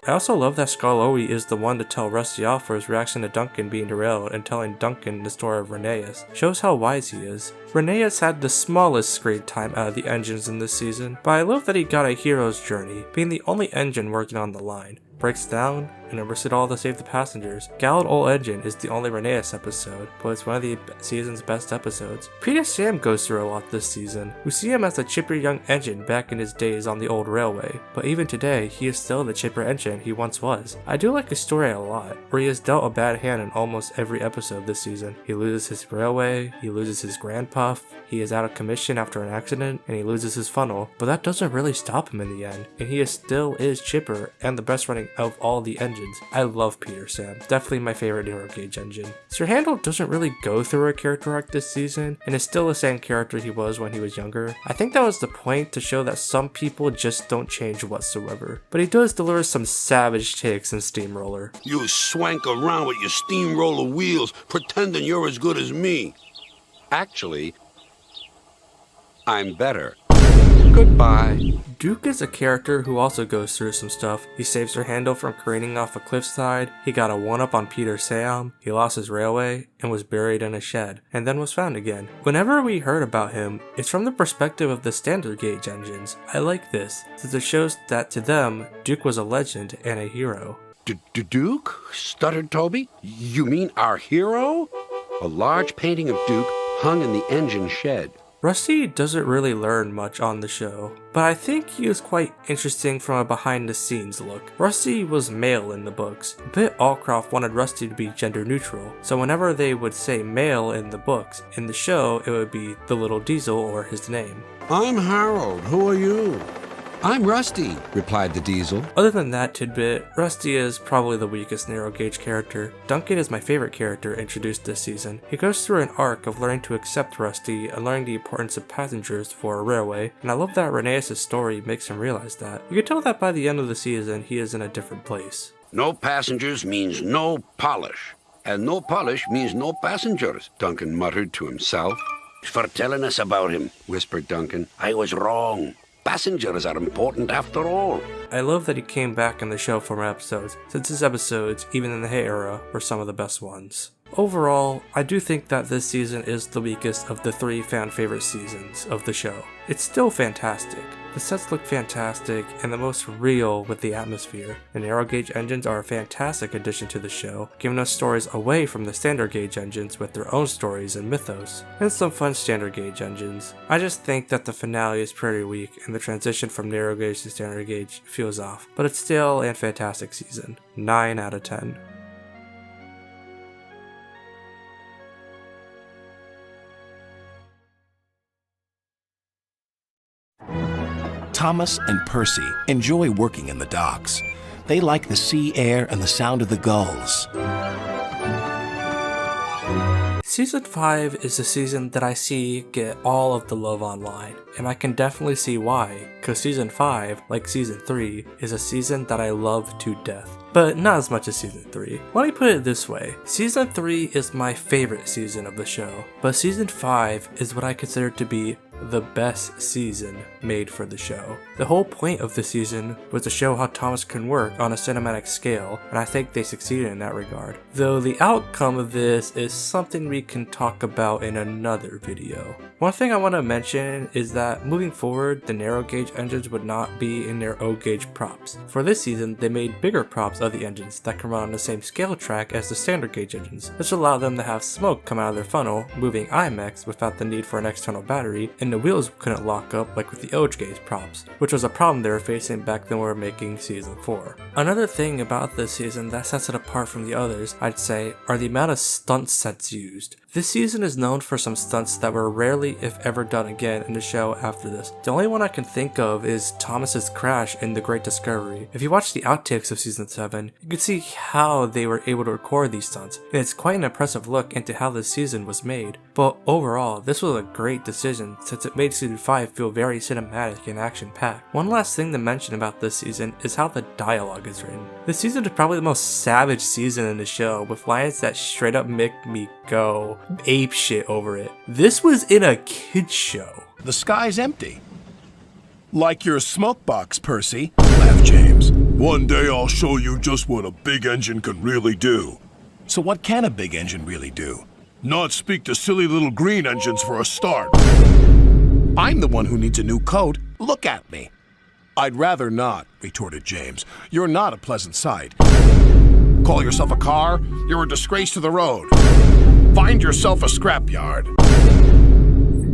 I also love that Skarloey is the one to tell Rusty off for his reaction to Duncan being derailed and telling Duncan the story of Rheneas. Shows how wise he is. Rheneas had the smallest screen time out of the engines in this season, but I love that he got a hero's journey, being the only engine working on the line. Breaks down and never sit all to save the passengers. Gallant Old Engine is the only Rhaenyra episode, but it's one of the season's best episodes. Peter Sam goes through a lot this season. We see him as a chipper young engine back in his days on the old railway, but even today, he is still the chipper engine he once was. I do like his story a lot, where he has dealt a bad hand in almost every episode this season. He loses his railway, he loses his Grand Puff, he is out of commission after an accident, and he loses his funnel, but that doesn't really stop him in the end, and he still is chipper and the best running of all the engines. I love Peter Sam, definitely my favorite narrow gauge engine. Sir Handel doesn't really go through a character arc this season, and is still the same character he was when he was younger. I think that was the point, to show that some people just don't change whatsoever, but he does deliver some savage takes in Steamroller. You swank around with your steamroller wheels, pretending you're as good as me. Actually, I'm better. Goodbye. Duke is a character who also goes through some stuff. He saves Sir Handel from careening off a cliffside, he got a 1-up on Peter Sam, he lost his railway, and was buried in a shed, and then was found again. Whenever we heard about him, it's from the perspective of the standard gauge engines. I like this, since it shows that to them, Duke was a legend and a hero. Duke? Stuttered Toby. You mean our hero? A large painting of Duke hung in the engine shed. Rusty doesn't really learn much on the show, but I think he is quite interesting from a behind the scenes look. Rusty was male in the books, but Allcroft wanted Rusty to be gender neutral, so whenever they would say male in the books, in the show it would be the little Diesel or his name. I'm Harold. Who are you? I'm Rusty, replied the Diesel. Other than that tidbit, Rusty is probably the weakest narrow gauge character. Duncan is my favorite character introduced this season. He goes through an arc of learning to accept Rusty and learning the importance of passengers for a railway, and I love that Rhaenyra's story makes him realize that. You can tell that by the end of the season he is in a different place. No passengers means no polish, and no polish means no passengers, Duncan muttered to himself. For telling us about him, whispered Duncan. I was wrong. Passengers are important after all. I love that he came back in the show for more episodes, since his episodes, even in the Hay era, were some of the best ones. Overall, I do think that this season is the weakest of the 3 fan favorite seasons of the show. It's still fantastic. The sets look fantastic and the most real with the atmosphere. The narrow gauge engines are a fantastic addition to the show, giving us stories away from the standard gauge engines with their own stories and mythos, and some fun standard gauge engines. I just think that the finale is pretty weak and the transition from narrow gauge to standard gauge feels off, but it's still a fantastic season. 9 out of 10. Thomas and Percy enjoy working in the docks. They like the sea air and the sound of the gulls. Season 5 is a season that I see get all of the love online, and I can definitely see why, because Season 5, like Season 3, is a season that I love to death. But not as much as Season 3. Let me put it this way, Season 3 is my favorite season of the show, but Season 5 is what I consider to be the best season made for the show. The whole point of the season was to show how Thomas can work on a cinematic scale, and I think they succeeded in that regard. Though the outcome of this is something we can talk about in another video. One thing I want to mention is that moving forward, the narrow gauge engines would not be in their O gauge props. For this season, they made bigger props of the engines that can run on the same scale track as the standard gauge engines, which allowed them to have smoke come out of their funnel, moving IMAX without the need for an external battery, and the wheels couldn't lock up like with the O gauge props, which was a problem they were facing back then we were making Season 4. Another thing about this season that sets it apart from the others, I'd say, are the amount of stunt sets used. This season is known for some stunts that were rarely, if ever, done again in the show after this. The only one I can think of is Thomas's crash in The Great Discovery. If you watch the outtakes of Season 7, you can see how they were able to record these stunts, and it's quite an impressive look into how this season was made. But overall, this was a great decision since it made Season 5 feel very cinematic and action-packed. One last thing to mention about this season is how the dialogue is written. This season is probably the most savage season in the show, with lines that straight up make me go ape shit over it. This was in a kid's show. The sky's empty. Like your smoke box, Percy, laughed James. One day I'll show you just what a big engine can really do. So what can a big engine really do? Not speak to silly little green engines for a start. I'm the one who needs a new coat. Look at me. I'd rather not, retorted James. You're not a pleasant sight. Call yourself a car? You're a disgrace to the road. Find yourself a scrapyard.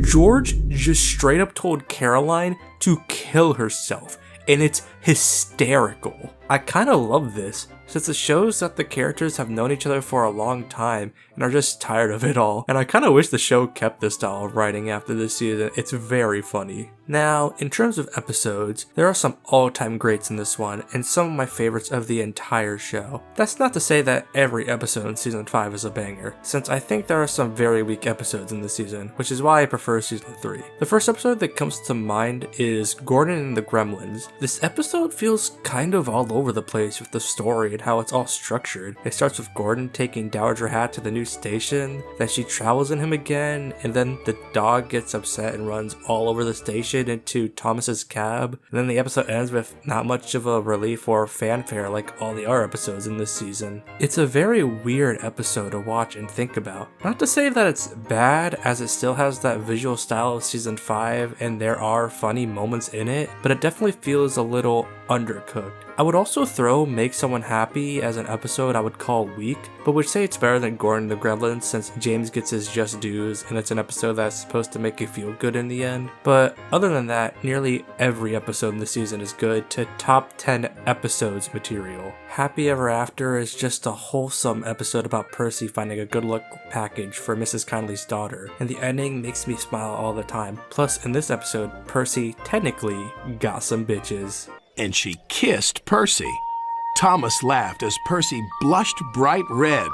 George just straight up told Caroline to kill herself, and it's hysterical. I kinda love this, since it shows that the characters have known each other for a long time and are just tired of it all, and I kinda wish the show kept this style of writing after this season. It's very funny. Now, in terms of episodes, there are some all-time greats in this one, and some of my favorites of the entire show. That's not to say that every episode in Season 5 is a banger, since I think there are some very weak episodes in this season, which is why I prefer Season 3. The first episode that comes to mind is Gordon and the Gremlins. This episode feels kind of all over the place with the story and how it's all structured. It starts with Gordon taking Dowager Hat to the new station, then she travels in him again, and then the dog gets upset and runs all over the station into Thomas's cab, and then the episode ends with not much of a relief or fanfare like all the other episodes in this season. It's a very weird episode to watch and think about. Not to say that it's bad, as it still has that visual style of Season 5 and there are funny moments in it, but it definitely feels a little undercooked. I would also throw Make Someone Happy as an episode I would call weak, but would say it's better than Gordon the Gremlins since James gets his just dues and it's an episode that's supposed to make you feel good in the end. But other than that, nearly every episode in the season is good to top 10 episodes material. Happy Ever After is just a wholesome episode about Percy finding a good luck package for Mrs. Kindly's daughter, and the ending makes me smile all the time. Plus, in this episode, Percy technically got some bitches. And she kissed Percy. Thomas laughed as Percy blushed bright red.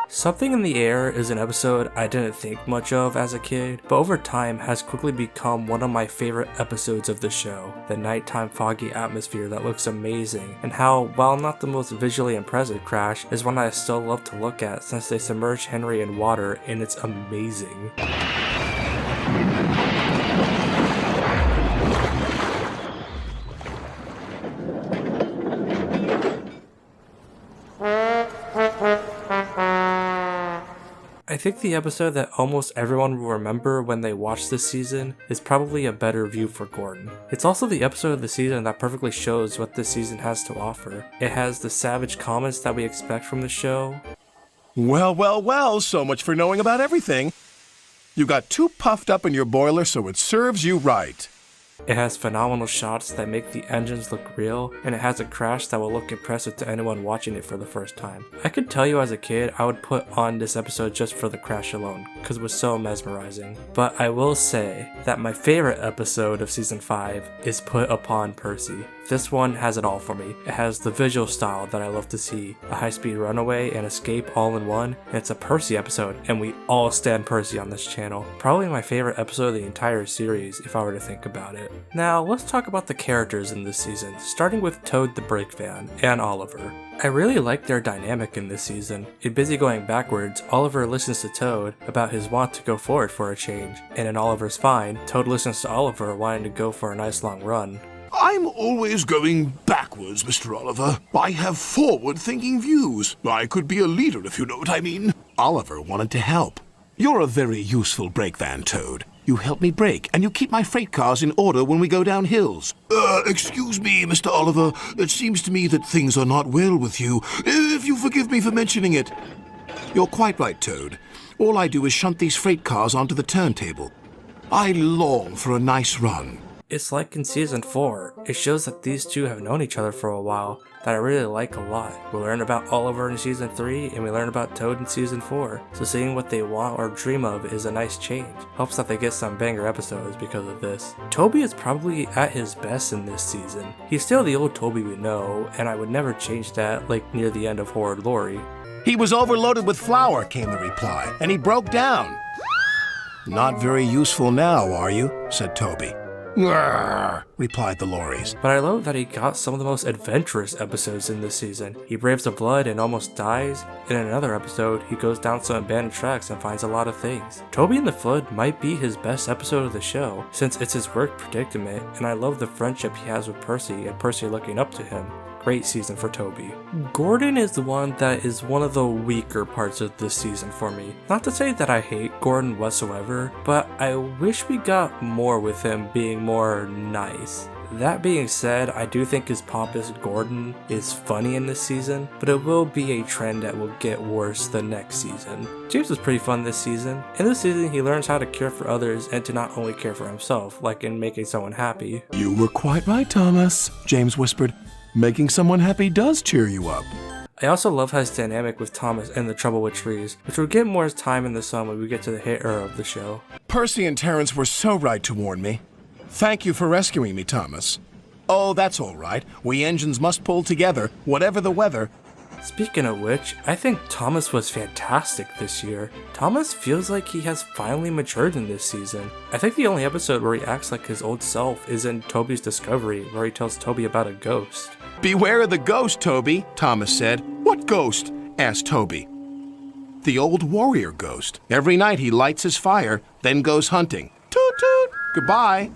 Something in the Air is an episode I didn't think much of as a kid, but over time has quickly become one of my favorite episodes of the show. The nighttime foggy atmosphere that looks amazing, and how, while not the most visually impressive crash, is one I still love to look at since they submerge Henry in water and it's amazing. I think the episode that almost everyone will remember when they watch this season is probably A Better View for Gordon. It's also the episode of the season that perfectly shows what this season has to offer. It has the savage comments that we expect from the show. Well, well, well, so much for knowing about everything. You got too puffed up in your boiler, so it serves you right. It has phenomenal shots that make the engines look real, and it has a crash that will look impressive to anyone watching it for the first time. I could tell you as a kid I would put on this episode just for the crash alone, because it was so mesmerizing. But I will say that my favorite episode of Season 5 is Put Upon Percy. This one has it all for me. It has the visual style that I love to see, a high-speed runaway and escape all in one, and it's a Percy episode, and we all stand Percy on this channel. Probably my favorite episode of the entire series if I were to think about it. Now, let's talk about the characters in this season, starting with Toad the Brake Van and Oliver. I really like their dynamic in this season. In Busy Going Backwards, Oliver listens to Toad about his want to go forward for a change, and in Oliver's Fine, Toad listens to Oliver wanting to go for a nice long run. I'm always going backwards, Mr. Oliver. I have forward-thinking views. I could be a leader, if you know what I mean. Oliver wanted to help. You're a very useful brake van, Toad. You help me brake, and you keep my freight cars in order when we go down hills. Excuse me, Mr. Oliver. It seems to me that things are not well with you. If you forgive me for mentioning it. You're quite right, Toad. All I do is shunt these freight cars onto the turntable. I long for a nice run. It's like in Season 4, it shows that these two have known each other for a while, that I really like a lot. We learn about Oliver in Season 3, and we learn about Toad in Season 4, so seeing what they want or dream of is a nice change. Helps that they get some banger episodes because of this. Toby is probably at his best in this season. He's still the old Toby we know, and I would never change that like near the end of Horrid Laurie. He was overloaded with flour, came the reply, and he broke down. Not very useful now, are you? Said Toby. "Grrr," replied the lorries. But I love that he got some of the most adventurous episodes in this season. He braves the blood and almost dies. In another episode, he goes down some abandoned tracks and finds a lot of things. Toby in the Flood might be his best episode of the show, since it's his work predicament, and I love the friendship he has with Percy and Percy looking up to him. great season for Toby. Gordon is the one that is one of the weaker parts of this season for me. Not to say that I hate Gordon whatsoever, but I wish we got more with him being more nice. That being said, I do think his pompous Gordon is funny in this season, but it will be a trend that will get worse the next season. James was pretty fun this season. In this season, he learns how to care for others and to not only care for himself, like in making someone happy. You were quite right, Thomas, James whispered. Making someone happy does cheer you up. I also love his dynamic with Thomas and the Trouble with Trees, which will get more time in the sun when we get to the hit era of the show. Percy and Terrence were so right to warn me. Thank you for rescuing me, Thomas. Oh, that's all right. We engines must pull together, whatever the weather. Speaking of which, I think Thomas was fantastic this year. Thomas feels like he has finally matured in this season. I think the only episode where he acts like his old self is in Toby's Discovery, where he tells Toby about a ghost. Beware of the ghost, Toby, Thomas said. What ghost? Asked Toby. The old warrior ghost. Every night he lights his fire, then goes hunting. Toot toot! Goodbye.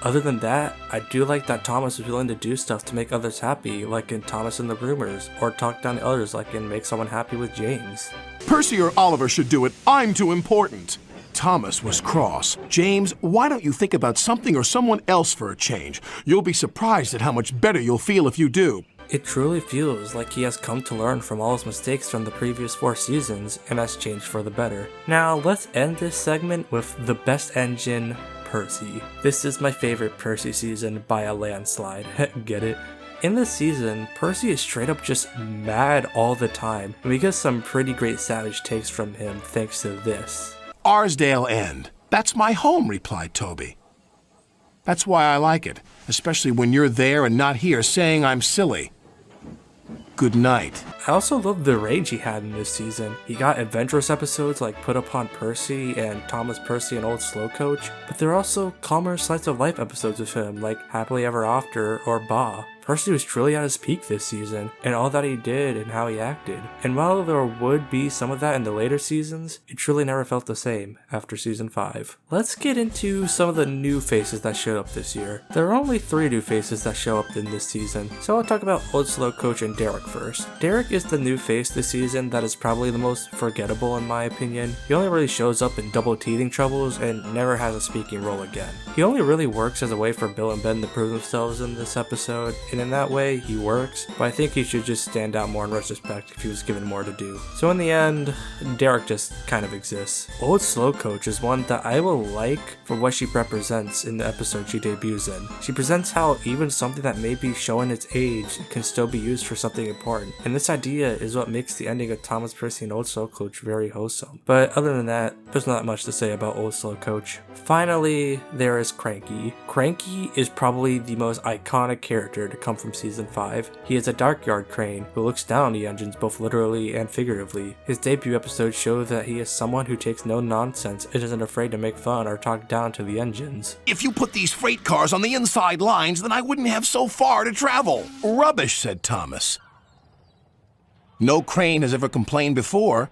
Other than that, I do like that Thomas is willing to do stuff to make others happy, like in Thomas and the Rumors, or talk down to others like in Make Someone Happy with James. Percy or Oliver should do it. I'm too important. Thomas was cross. James, why don't you think about something or someone else for a change? You'll be surprised at how much better you'll feel if you do. It truly feels like he has come to learn from all his mistakes from the previous 4 seasons and has changed for the better. Now, let's end this segment with the best engine, Percy. This is my favorite Percy season by a landslide. Get it? In this season, Percy is straight up just mad all the time, and we get some pretty great savage takes from him thanks to this. Arsdale End. That's my home, replied Toby. That's why I like it, especially when you're there and not here saying I'm silly. Good night. I also love the range he had in this season. He got adventurous episodes like Put Upon Percy and Thomas Percy and Old Slow Coach, but there are also calmer slice of life episodes of him like Happily Ever After or Ba. Percy was truly at his peak this season, and all that he did and how he acted. And while there would be some of that in the later seasons, it truly never felt the same after season 5. Let's get into some of the new faces that showed up this year. There are only 3 new faces that show up in this season, so I'll talk about Old Slow Coach and Derek first. Derek is the new face this season that is probably the most forgettable in my opinion. He only really shows up in double teething troubles and never has a speaking role again. He only really works as a way for Bill and Ben to prove themselves in this episode, and in that way he works, but I think he should just stand out more in retrospect if he was given more to do. So in the end, Derek just kind of exists. Old Slow Coach is one that I will like for what she represents in the episode she debuts in. She presents how even something that may be showing its age can still be used for something important, and this idea is what makes the ending of Thomas Percy and Old Slow Coach very wholesome. But other than that, there's not much to say about Old Slow Coach. Finally, there is Cranky. Cranky is probably the most iconic character to come from season 5. He is a Darkyard crane who looks down on the engines both literally and figuratively. His debut episode shows that he is someone who takes no nonsense and isn't afraid to make fun or talk down to the engines. If you put these freight cars on the inside lines, then I wouldn't have so far to travel. Rubbish, said Thomas. No crane has ever complained before.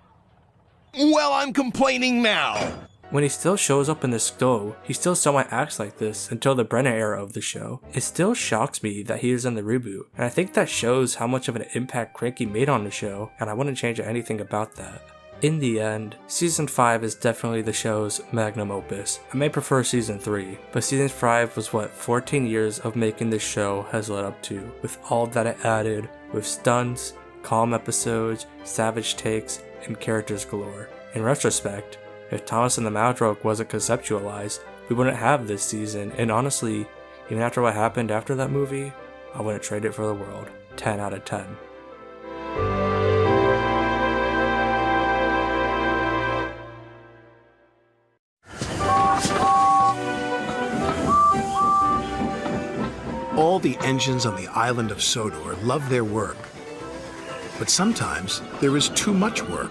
Well, I'm complaining now. When he still shows up in the show, he still somewhat acts like this until the Brennan era of the show. It still shocks me that he is in the reboot, and I think that shows how much of an impact Cranky made on the show, and I wouldn't change anything about that. In the end, season 5 is definitely the show's magnum opus. I may prefer season 3, but season 5 was what 14 years of making this show has led up to, with all that it added, with stunts, calm episodes, savage takes, and characters galore. In retrospect, if Thomas and the Maldroke wasn't conceptualized, we wouldn't have this season, and honestly, even after what happened after that movie, I wouldn't trade it for the world. 10 out of 10. All the engines on the island of Sodor love their work. But sometimes there is too much work.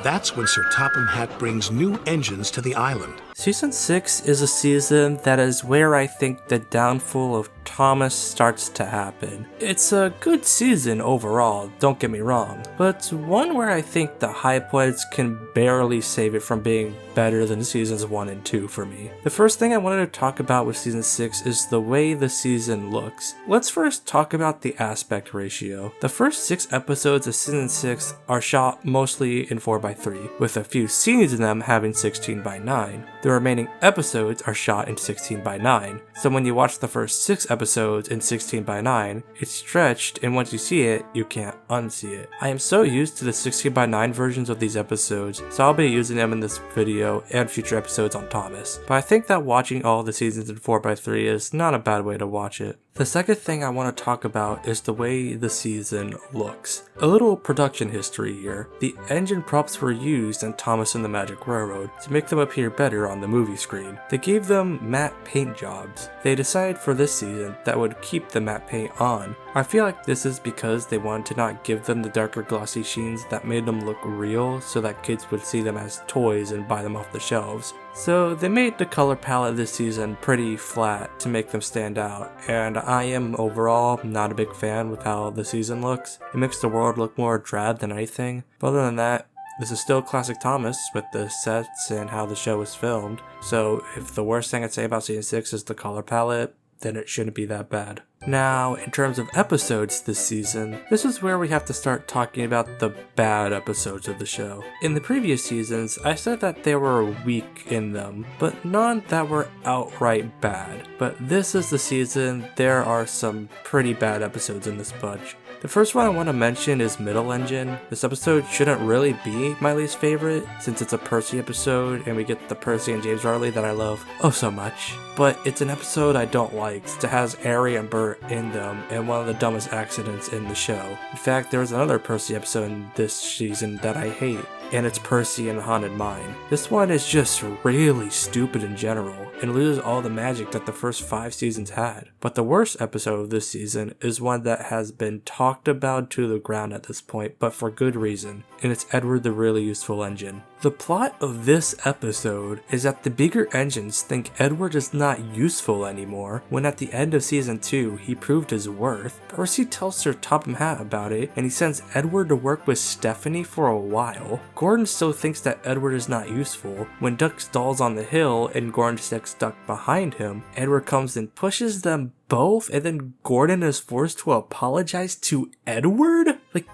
That's when Sir Topham Hatt brings new engines to the island. Season 6 is a season that is where I think the downfall of Thomas starts to happen. It's a good season overall, don't get me wrong, but it's one where I think the high points can barely save it from being better than seasons 1 and 2 for me. The first thing I wanted to talk about with season 6 is the way the season looks. Let's first talk about the aspect ratio. The first 6 episodes of season 6 are shot mostly in 4:3, with a few scenes in them having 16:9. The remaining episodes are shot in 16:9, so when you watch the first 6 episodes in 16:9, it's stretched, and once you see it, you can't unsee it. I am so used to the 16:9 versions of these episodes, so I'll be using them in this video and future episodes on Thomas, but I think that watching all the seasons in 4:3 is not a bad way to watch it. The second thing I want to talk about is the way the season looks. A little production history here. The engine props were used in Thomas and the Magic Railroad to make them appear better on the movie screen. They gave them matte paint jobs. They decided for this season that would keep the matte paint on. I feel like this is because they wanted to not give them the darker glossy sheens that made them look real so that kids would see them as toys and buy them off the shelves. So they made the color palette this season pretty flat to make them stand out, and I am overall not a big fan with how the season looks. It makes the world look more drab than anything, but other than that, this is still classic Thomas with the sets and how the show is filmed, so if the worst thing I'd say about season 6 is the color palette, then it shouldn't be that bad. Now, in terms of episodes this season, this is where we have to start talking about the bad episodes of the show. In the previous seasons, I said that there were weak in them, but none that were outright bad. But this is the season there are some pretty bad episodes in this bunch. The first one I want to mention is Middle Engine. This episode shouldn't really be my least favorite, since it's a Percy episode and we get the Percy and James Riley that I love oh so much. But it's an episode I don't like, since it has Ari and Bert in them, and one of the dumbest accidents in the show. In fact, there was another Percy episode in this season that I hate, and it's Percy and the Haunted Mine. This one is just really stupid in general, and loses all the magic that the first 5 seasons had. But the worst episode of this season is one that has been talked about to the ground at this point, but for good reason, and it's Edward the Really Useful Engine. The plot of this episode is that the bigger engines think Edward is not useful anymore, when at the end of season 2 he proved his worth. Percy tells Sir Topham Hatt about it, and he sends Edward to work with Stephanie for a while. Gordon still thinks that Edward is not useful. When Duck stalls on the hill and Gordon sticks stuck behind him, Edward comes and pushes them both, and then Gordon is forced to apologize to Edward? Like,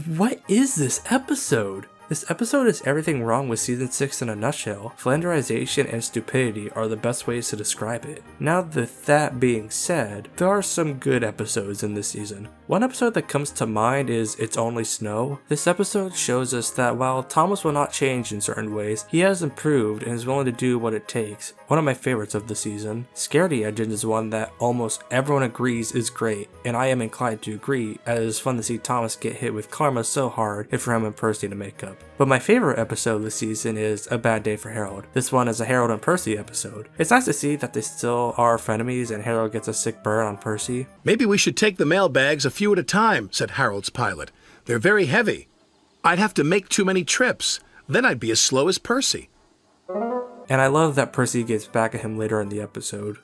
what is this episode? This episode is everything wrong with season 6 in a nutshell. Flanderization and stupidity are the best ways to describe it. Now that being said, there are some good episodes in this season. One episode that comes to mind is It's Only Snow. This episode shows us that while Thomas will not change in certain ways, he has improved and is willing to do what it takes. One of my favorites of the season. Scaredy Engine is one that almost everyone agrees is great, and I am inclined to agree, as it's fun to see Thomas get hit with karma so hard and for him and Percy to make up. But my favorite episode this season is A Bad Day for Harold. This one is a Harold and Percy episode. It's nice to see that they still are frenemies and Harold gets a sick burn on Percy. "Maybe we should take the mailbags a few at a time," said Harold's pilot. "They're very heavy. I'd have to make too many trips. Then I'd be as slow as Percy." And I love that Percy gets back at him later in the episode.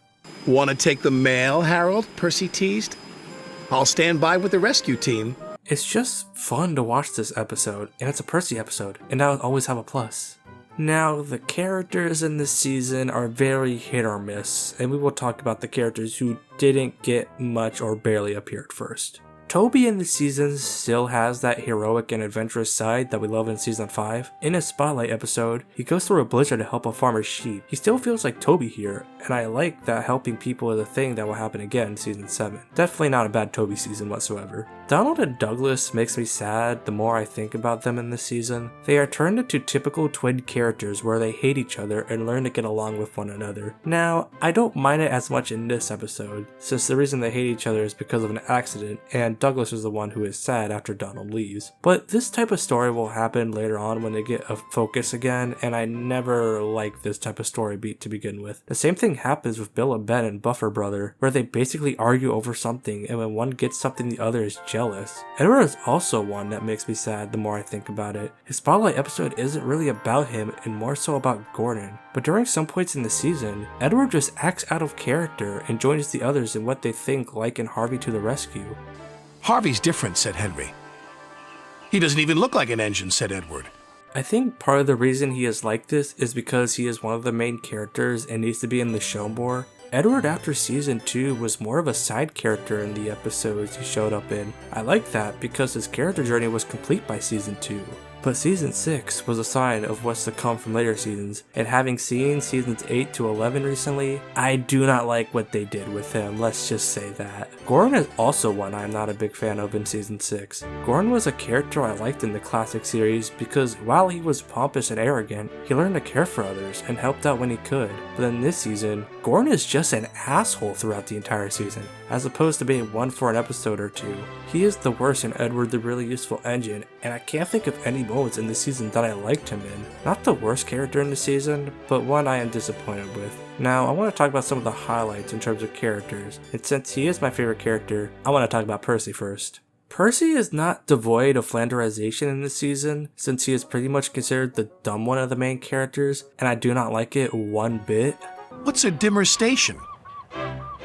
"Want to take the mail, Harold?" Percy teased. "I'll stand by with the rescue team." It's just fun to watch this episode, and it's a Percy episode, and I'll always have a plus. Now, the characters in this season are very hit or miss, and we will talk about the characters who didn't get much or barely appeared first. Toby in the season still has that heroic and adventurous side that we love in season 5. In his Spotlight episode, he goes through a blizzard to help a farmer's sheep. He still feels like Toby here, and I like that helping people is a thing that will happen again in season 7. Definitely not a bad Toby season whatsoever. Donald and Douglas makes me sad the more I think about them in this season. They are turned into typical twin characters where they hate each other and learn to get along with one another. Now, I don't mind it as much in this episode, since the reason they hate each other is because of an accident, and Douglas is the one who is sad after Donald leaves. But this type of story will happen later on when they get a focus again, and I never like this type of story beat to begin with. The same thing happens with Bill and Ben and Buffer Brother, where they basically argue over something, and when one gets something the other is jealous. Edward is also one that makes me sad the more I think about it. His spotlight episode isn't really about him and more so about Gordon, but during some points in the season, Edward just acts out of character and joins the others in what they think liken Harvey to the rescue. Harvey's different, said Henry. He doesn't even look like an engine, said Edward. I think part of the reason he is like this is because he is one of the main characters and needs to be in the show more. Edward after season 2 was more of a side character in the episodes he showed up in. I like that because his character journey was complete by season 2. But season 6 was a sign of what's to come from later seasons, and having seen seasons 8 to 11 recently, I do not like what they did with him, let's just say that. Gordon is also one I'm not a big fan of in season 6. Gordon was a character I liked in the classic series because while he was pompous and arrogant, he learned to care for others and helped out when he could. But then this season, Gordon is just an asshole throughout the entire season, as opposed to being one for an episode or two. He is the worst in Edward the Really Useful Engine, and I can't think of any moments in the season that I liked him in. Not the worst character in the season, but one I am disappointed with. Now, I want to talk about some of the highlights in terms of characters, and since he is my favorite character, I want to talk about Percy first. Percy is not devoid of flanderization in this season, since he is pretty much considered the dumb one of the main characters, and I do not like it one bit. What's a dimmer station?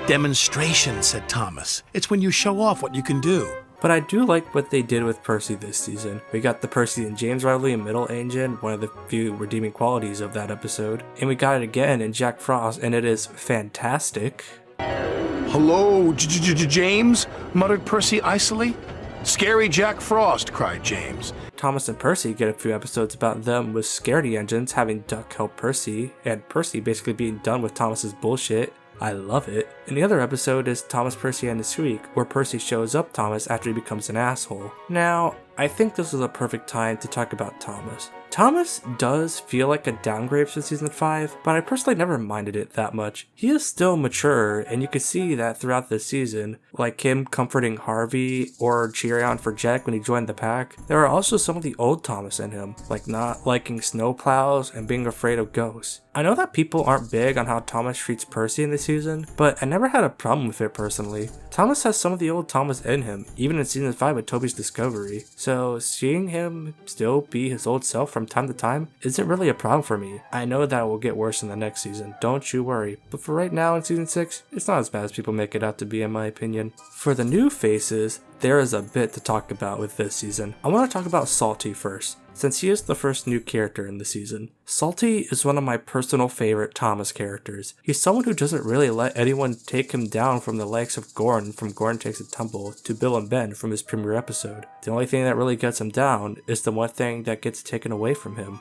Demonstration, said Thomas. It's when you show off what you can do. But I do like what they did with Percy this season. We got the Percy and James rivalry in Middle Engine, one of the few redeeming qualities of that episode. And we got it again in Jack Frost, and it is fantastic. Hello, James, muttered Percy icily. Scary Jack Frost, cried James. Thomas and Percy get a few episodes about them with Scaredy Engines having Duck help Percy, and Percy basically being done with Thomas's bullshit. I love it. And the other episode is Thomas, Percy, and the Squeak, where Percy shows up Thomas after he becomes an asshole. Now, I think this is a perfect time to talk about Thomas. Thomas does feel like a downgrade from season 5, but I personally never minded it that much. He is still mature, and you can see that throughout the season, like him comforting Harvey or cheering on for Jack when he joined the pack. There are also some of the old Thomas in him, like not liking snowplows and being afraid of ghosts. I know that people aren't big on how Thomas treats Percy in this season, but I never had a problem with it personally. Thomas has some of the old Thomas in him, even in season 5 with Toby's discovery, so seeing him still be his old self from time to time isn't really a problem for me. I know that it will get worse in the next season, don't you worry, but for right now in season 6, it's not as bad as people make it out to be in my opinion. For the new faces, there is a bit to talk about with this season. I want to talk about Salty first, since he is the first new character in the season. Salty is one of my personal favorite Thomas characters. He's someone who doesn't really let anyone take him down, from the likes of Gordon from Gordon Takes a Tumble to Bill and Ben from his premiere episode. The only thing that really gets him down is the one thing that gets taken away from him.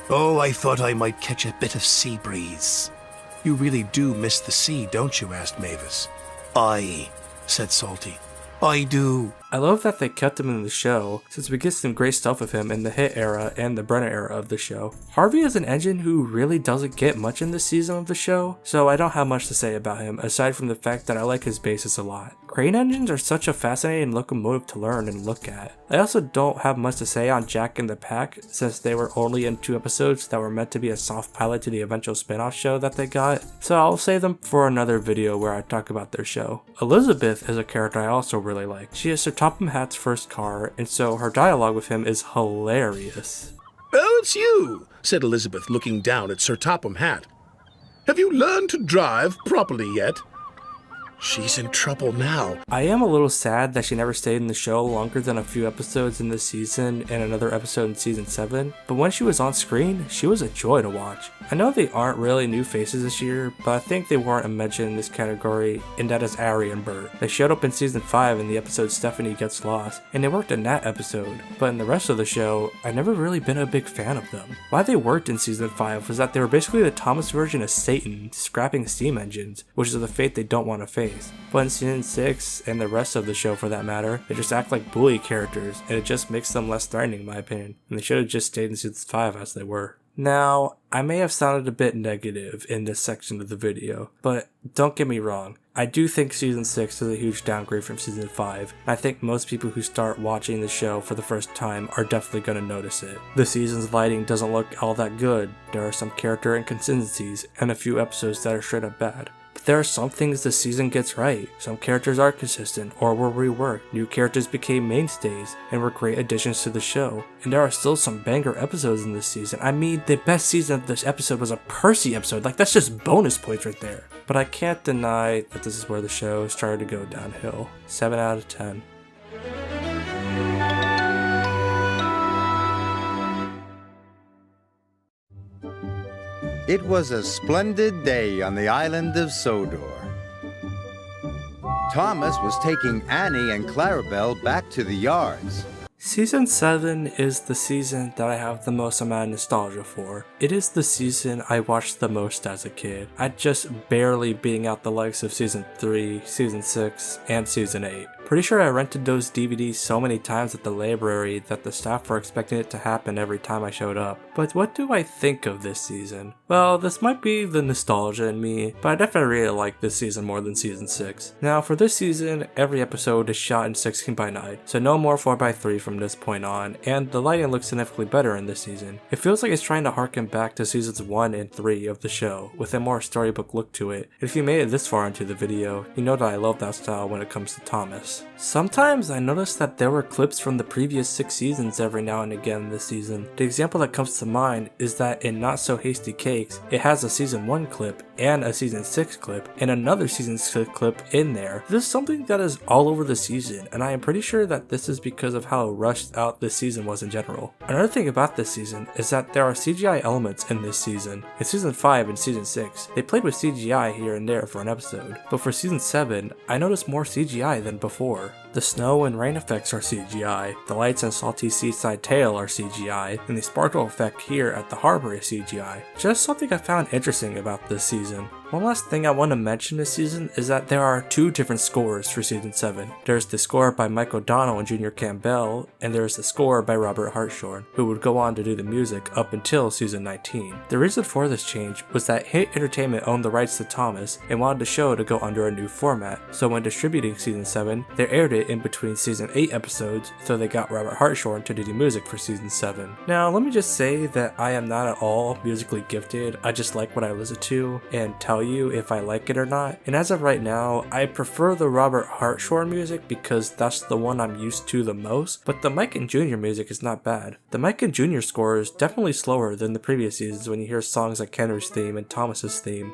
Oh, I thought I might catch a bit of sea breeze. You really do miss the sea, don't you? Asked Mavis. Aye, said Salty. I do. I love that they kept him in the show, since we get some great stuff with him in the Hit era and the Brenner era of the show. Harvey is an engine who really doesn't get much in this season of the show, so I don't have much to say about him, aside from the fact that I like his basis a lot. Crane engines are such a fascinating locomotive to learn and look at. I also don't have much to say on Jack and the Pack, since they were only in 2 episodes that were meant to be a soft pilot to the eventual spin-off show that they got, so I'll save them for another video where I talk about their show. Elizabeth is a character I also really like. She is Sir Topham Hatt's first car, and so her dialogue with him is hilarious. Oh, it's you, said Elizabeth, looking down at Sir Topham Hatt. Have you learned to drive properly yet? She's in trouble now. I am a little sad that she never stayed in the show longer than a few episodes in this season and another episode in season 7, but when she was on screen, she was a joy to watch. I know they aren't really new faces this year, but I think they weren't mentioned in this category, and that is Ari and Bert. They showed up in season 5 in the episode Stephanie Gets Lost, and they worked in that episode, but in the rest of the show, I've never really been a big fan of them. Why they worked in season 5 was that they were basically the Thomas version of Satan, scrapping steam engines, which is the fate they don't want to face. But in season 6, and the rest of the show for that matter, they just act like bully characters, and it just makes them less threatening in my opinion, and they should have just stayed in season 5 as they were. Now, I may have sounded a bit negative in this section of the video, but don't get me wrong, I do think Season 6 is a huge downgrade from Season 5, and I think most people who start watching the show for the first time are definitely going to notice it. The season's lighting doesn't look all that good, there are some character inconsistencies, and a few episodes that are straight up bad. But there are some things the season gets right. Some characters are consistent or were reworked, new characters became mainstays and were great additions to the show, and there are still some banger episodes in this season. I mean, the best season of this episode was a Percy episode, like that's just bonus points right there. But I can't deny that this is where the show started to go downhill. 7 out of 10. It was a splendid day on the island of Sodor. Thomas was taking Annie and Clarabelle back to the yards. Season 7 is the season that I have the most amount of nostalgia for. It is the season I watched the most as a kid. I just barely beating out the likes of Season 3, Season 6, and Season 8. Pretty sure I rented those DVDs so many times at the library that the staff were expecting it to happen every time I showed up. But what do I think of this season? Well, this might be the nostalgia in me, but I definitely really like this season more than Season 6. Now, for this season, every episode is shot in 16:9, so no more 4:3 from this point on, and the lighting looks significantly better in this season. It feels like it's trying to harken back to Seasons 1 and 3 of the show, with a more storybook look to it. If you made it this far into the video, you know that I love that style when it comes to Thomas. Sometimes I noticed that there were clips from the previous 6 seasons every now and again this season. The example that comes to mind is that in Not So Hasty Cakes, it has a Season 1 clip and a Season 6 clip and another Season 6 clip in there. This is something that is all over the season, and I am pretty sure that this is because of how rushed out this season was in general. Another thing about this season is that there are CGI elements in this season. In Season 5 and Season 6, they played with CGI here and there for an episode, but for Season 7, I noticed more CGI than before. The snow and rain effects are CGI, the lights and salty seaside tale are CGI, and the sparkle effect here at the harbor is CGI. Just something I found interesting about this season. One last thing I want to mention this season is that there are 2 different scores for Season 7. There's the score by Mike O'Donnell and Junior Campbell, and there's the score by Robert Hartshorn, who would go on to do the music up until Season 19. The reason for this change was that Hit Entertainment owned the rights to Thomas and wanted the show to go under a new format, so when distributing Season 7, they aired it in between Season 8 episodes, so they got Robert Hartshorn to do the music for Season 7. Now, let me just say that I am not at all musically gifted, I just like what I listen to and tell you if I like it or not, and as of right now, I prefer the Robert Hartshorn music because that's the one I'm used to the most, but the Mike and Junior music is not bad. The Mike and Junior score is definitely slower than the previous seasons when you hear songs like Henry's theme and Thomas's theme.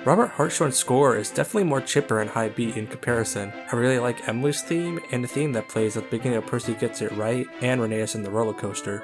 Robert Hartshorn's score is definitely more chipper and high beat in comparison. I really like Emily's theme and the theme that plays at the beginning of Percy Gets It Right and Rheneas and the Roller Coaster.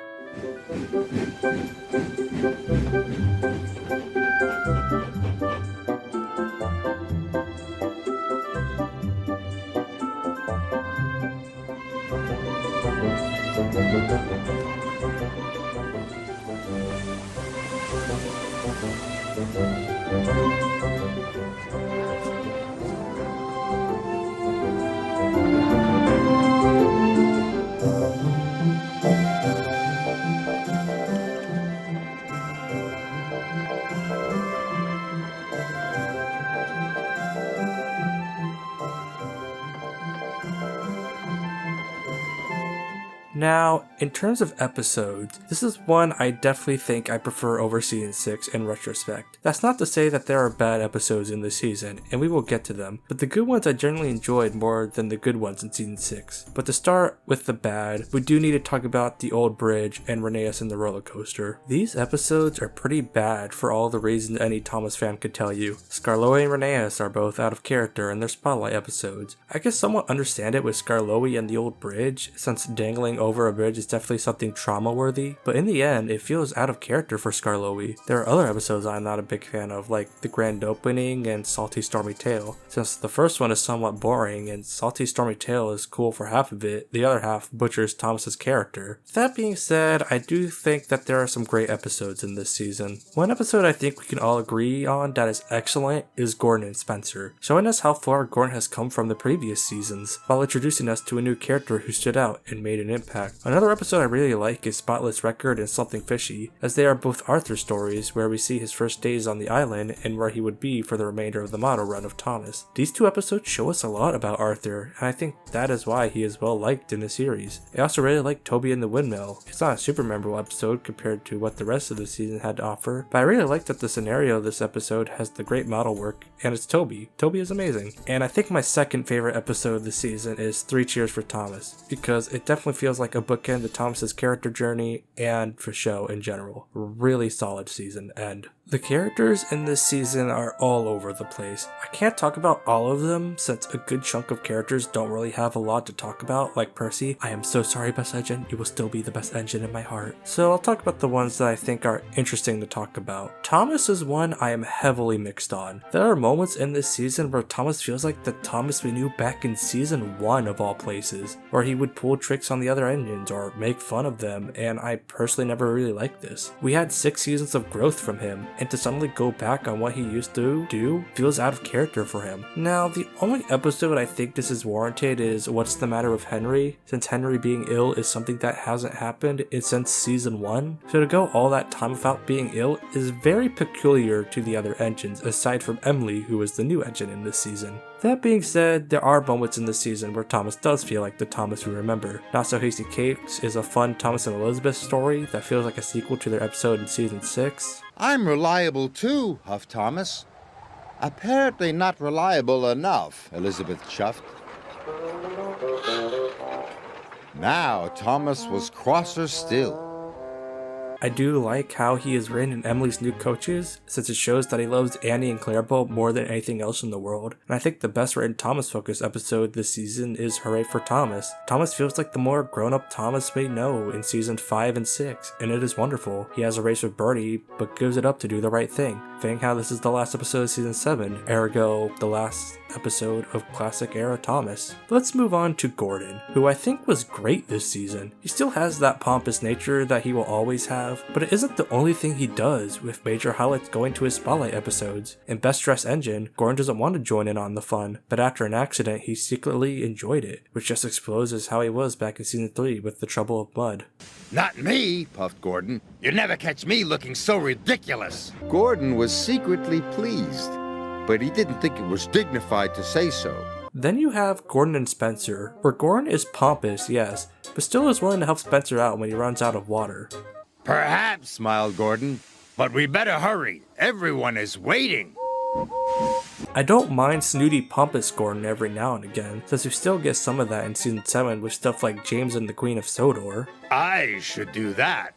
Now, in terms of episodes, this is one I definitely think I prefer over Season 6 in retrospect. That's not to say that there are bad episodes in this season, and we will get to them, but the good ones I generally enjoyed more than the good ones in Season 6. But to start with the bad, we do need to talk about the old bridge and Rheneas and the roller coaster. These episodes are pretty bad for all the reasons any Thomas fan could tell you. Skarloey and Rheneas are both out of character in their spotlight episodes. I can somewhat understand it with Skarloey and the old bridge, since dangling over a bridge is definitely something trauma-worthy, but in the end, it feels out of character for Skarloey. There are other episodes I'm not a big fan of, like The Grand Opening and Salty Stormy Tale. Since the first one is somewhat boring and Salty Stormy Tale is cool for half of it, the other half butchers Thomas's character. That being said, I do think that there are some great episodes in this season. One episode I think we can all agree on that is excellent is Gordon and Spencer, showing us how far Gordon has come from the previous seasons, while introducing us to a new character who stood out and made an impact. Another episode I really like is Spotless Record and Something Fishy, as they are both Arthur stories where we see his first days on the island and where he would be for the remainder of the model run of Thomas. These two episodes show us a lot about Arthur, and I think that is why he is well liked in the series. I also really like Toby and the Windmill. It's not a super memorable episode compared to what the rest of the season had to offer, but I really like that the scenario of this episode has the great model work, and it's Toby. Toby is amazing. And I think my second favorite episode of the season is 3 Cheers for Thomas, because it definitely feels like a bookend to Thomas's character journey and for show in general. Really solid season end. The characters in this season are all over the place. I can't talk about all of them since a good chunk of characters don't really have a lot to talk about, like Percy. I am so sorry, best engine, you will still be the best engine in my heart. So I'll talk about the ones that I think are interesting to talk about. Thomas is one I am heavily mixed on. There are moments in this season where Thomas feels like the Thomas we knew back in season 1 of all places, where he would pull tricks on the other engines or make fun of them, and I personally never really liked this. We had 6 seasons of growth from him, and to suddenly go back on what he used to do feels out of character for him. Now, the only episode I think this is warranted is What's the Matter with Henry, since Henry being ill is something that hasn't happened since season 1, so to go all that time without being ill is very peculiar to the other engines, aside from Emily, who is the new engine in this season. That being said, there are moments in this season where Thomas does feel like the Thomas we remember. Not So Hasty Cakes is a fun Thomas and Elizabeth story that feels like a sequel to their episode in season 6. I'm reliable too, huffed Thomas. Apparently not reliable enough, Elizabeth chuffed. Now Thomas was crosser still. I do like how he is written in Emily's New Coaches, since it shows that he loves Annie and Clarabelle more than anything else in the world. And I think the best written Thomas focused episode this season is Hooray for Thomas. Thomas feels like the more grown-up Thomas may know in season 5 and 6, and it is wonderful. He has a race with Birdie, but gives it up to do the right thing. Think how this is the last episode of season 7, ergo the last episode of classic era Thomas. Let's move on to Gordon, who I think was great this season. He still has that pompous nature that he will always have, but it isn't the only thing he does, with major highlights going to his spotlight episodes. In Best Dressed Engine, Gordon doesn't want to join in on the fun, but after an accident he secretly enjoyed it, which just exposes how he was back in season 3 with the Trouble of Mud. Not me, puffed Gordon. You'd never catch me looking so ridiculous. Gordon was secretly pleased, but he didn't think it was dignified to say so. Then you have Gordon and Spencer, where Gordon is pompous, yes, but still is willing to help Spencer out when he runs out of water. Perhaps, smiled Gordon, but we better hurry. Everyone is waiting. I don't mind snooty pompous Gordon every now and again, since we still get some of that in season 7 with stuff like James and the Queen of Sodor. I should do that.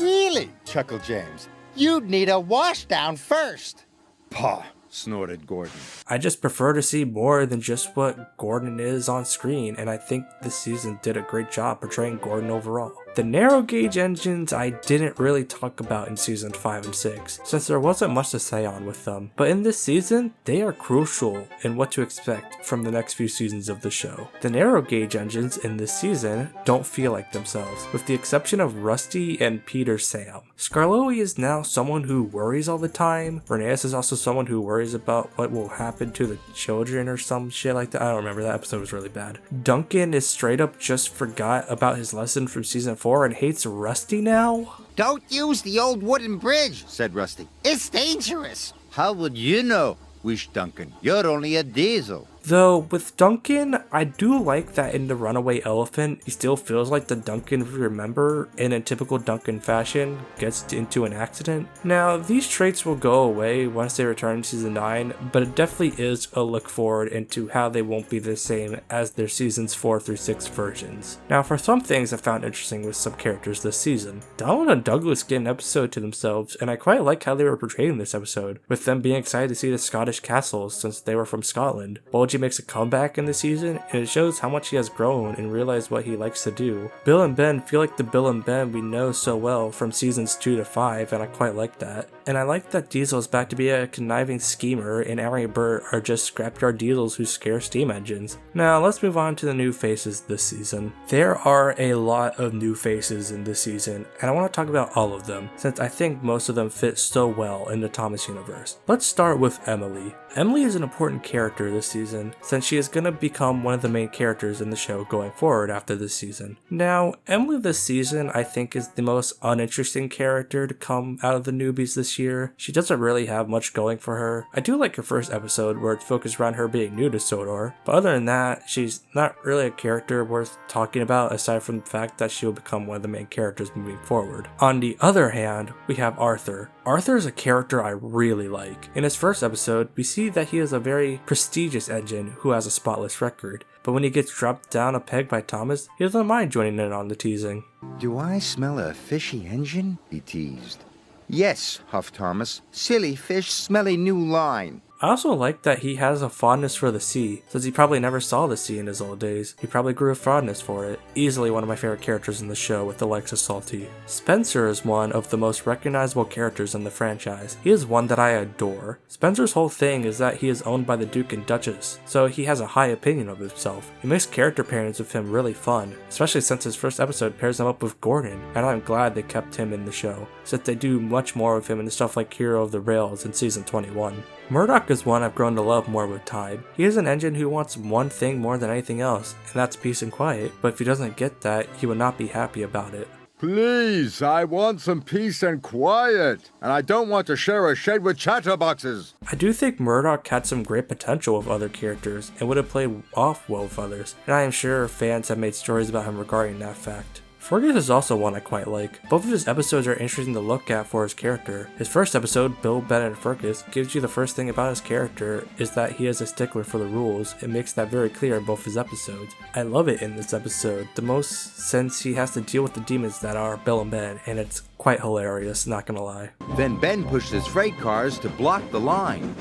Really? Chuckled James. You'd need a washdown first. Paw, snorted Gordon. I just prefer to see more than just what Gordon is on screen, and I think this season did a great job portraying Gordon overall. The narrow gauge engines I didn't really talk about in season 5 and 6, since there wasn't much to say on with them, but in this season, they are crucial in what to expect from the next few seasons of the show. The narrow gauge engines in this season don't feel like themselves, with the exception of Rusty and Peter Sam. Skarloey is now someone who worries all the time, Rheneas is also someone who worries about what will happen to the children or some shit like that. I don't remember, that episode was really bad. Duncan is straight up just forgot about his lesson from season 4 and hates Rusty now? Don't use the old wooden bridge, said Rusty. It's dangerous. How would you know? Wished Duncan. You're only a diesel. Though, with Duncan, I do like that in the Runaway Elephant, he still feels like the Duncan we remember, and in typical Duncan fashion, gets into an accident. Now, these traits will go away once they return in season 9, but it definitely is a look forward into how they won't be the same as their seasons 4 through 6 versions. Now, for some things I found interesting with some characters this season, Donald and Douglas get an episode to themselves, and I quite like how they were portrayed in this episode, with them being excited to see the Scottish castles since they were from Scotland, while Angie makes a comeback in the season, and it shows how much he has grown and realized what he likes to do. Bill and Ben feel like the Bill and Ben we know so well from seasons 2 to 5, and I quite like that. And I like that Diesel is back to be a conniving schemer, and Ari and Bert are just scrapyard diesels who scare steam engines. Now let's move on to the new faces this season. There are a lot of new faces in this season, and I want to talk about all of them, since I think most of them fit so well in the Thomas universe. Let's start with Emily. Emily is an important character this season, since she is going to become one of the main characters in the show going forward after this season. Now, Emily this season I think is the most uninteresting character to come out of the newbies this year. She doesn't really have much going for her. I do like her first episode where it's focused around her being new to Sodor, but other than that, she's not really a character worth talking about aside from the fact that she will become one of the main characters moving forward. On the other hand, we have Arthur. Arthur is a character I really like. In his first episode, we see that he is a very prestigious engine who has a spotless record, but when he gets dropped down a peg by Thomas, he doesn't mind joining in on the teasing. Do I smell a fishy engine? He teased. Yes, huffed Thomas. Silly fish, smelly new line. I also like that he has a fondness for the sea, since he probably never saw the sea in his old days. He probably grew a fondness for it. Easily one of my favorite characters in the show with the likes of Salty. Spencer is one of the most recognizable characters in the franchise. He is one that I adore. Spencer's whole thing is that he is owned by the Duke and Duchess, so he has a high opinion of himself. He makes character pairings with him really fun, especially since his first episode pairs him up with Gordon, and I'm glad they kept him in the show, since they do much more with him in the stuff like Hero of the Rails in season 21. Murdoch is one I've grown to love more with time. He is an engine who wants one thing more than anything else, and that's peace and quiet, but if he doesn't get that, he would not be happy about it. Please, I want some peace and quiet, and I don't want to share a shed with chatterboxes. I do think Murdoch had some great potential with other characters, and would have played off well with others, and I am sure fans have made stories about him regarding that fact. Fergus is also one I quite like. Both of his episodes are interesting to look at for his character. His first episode, Bill, Ben, and Fergus, gives you the first thing about his character is that he is a stickler for the rules. It makes that very clear in both his episodes. I love it in this episode, the most since he has to deal with the demons that are Bill and Ben, and it's quite hilarious, not gonna lie. Then Ben pushed his freight cars to block the line.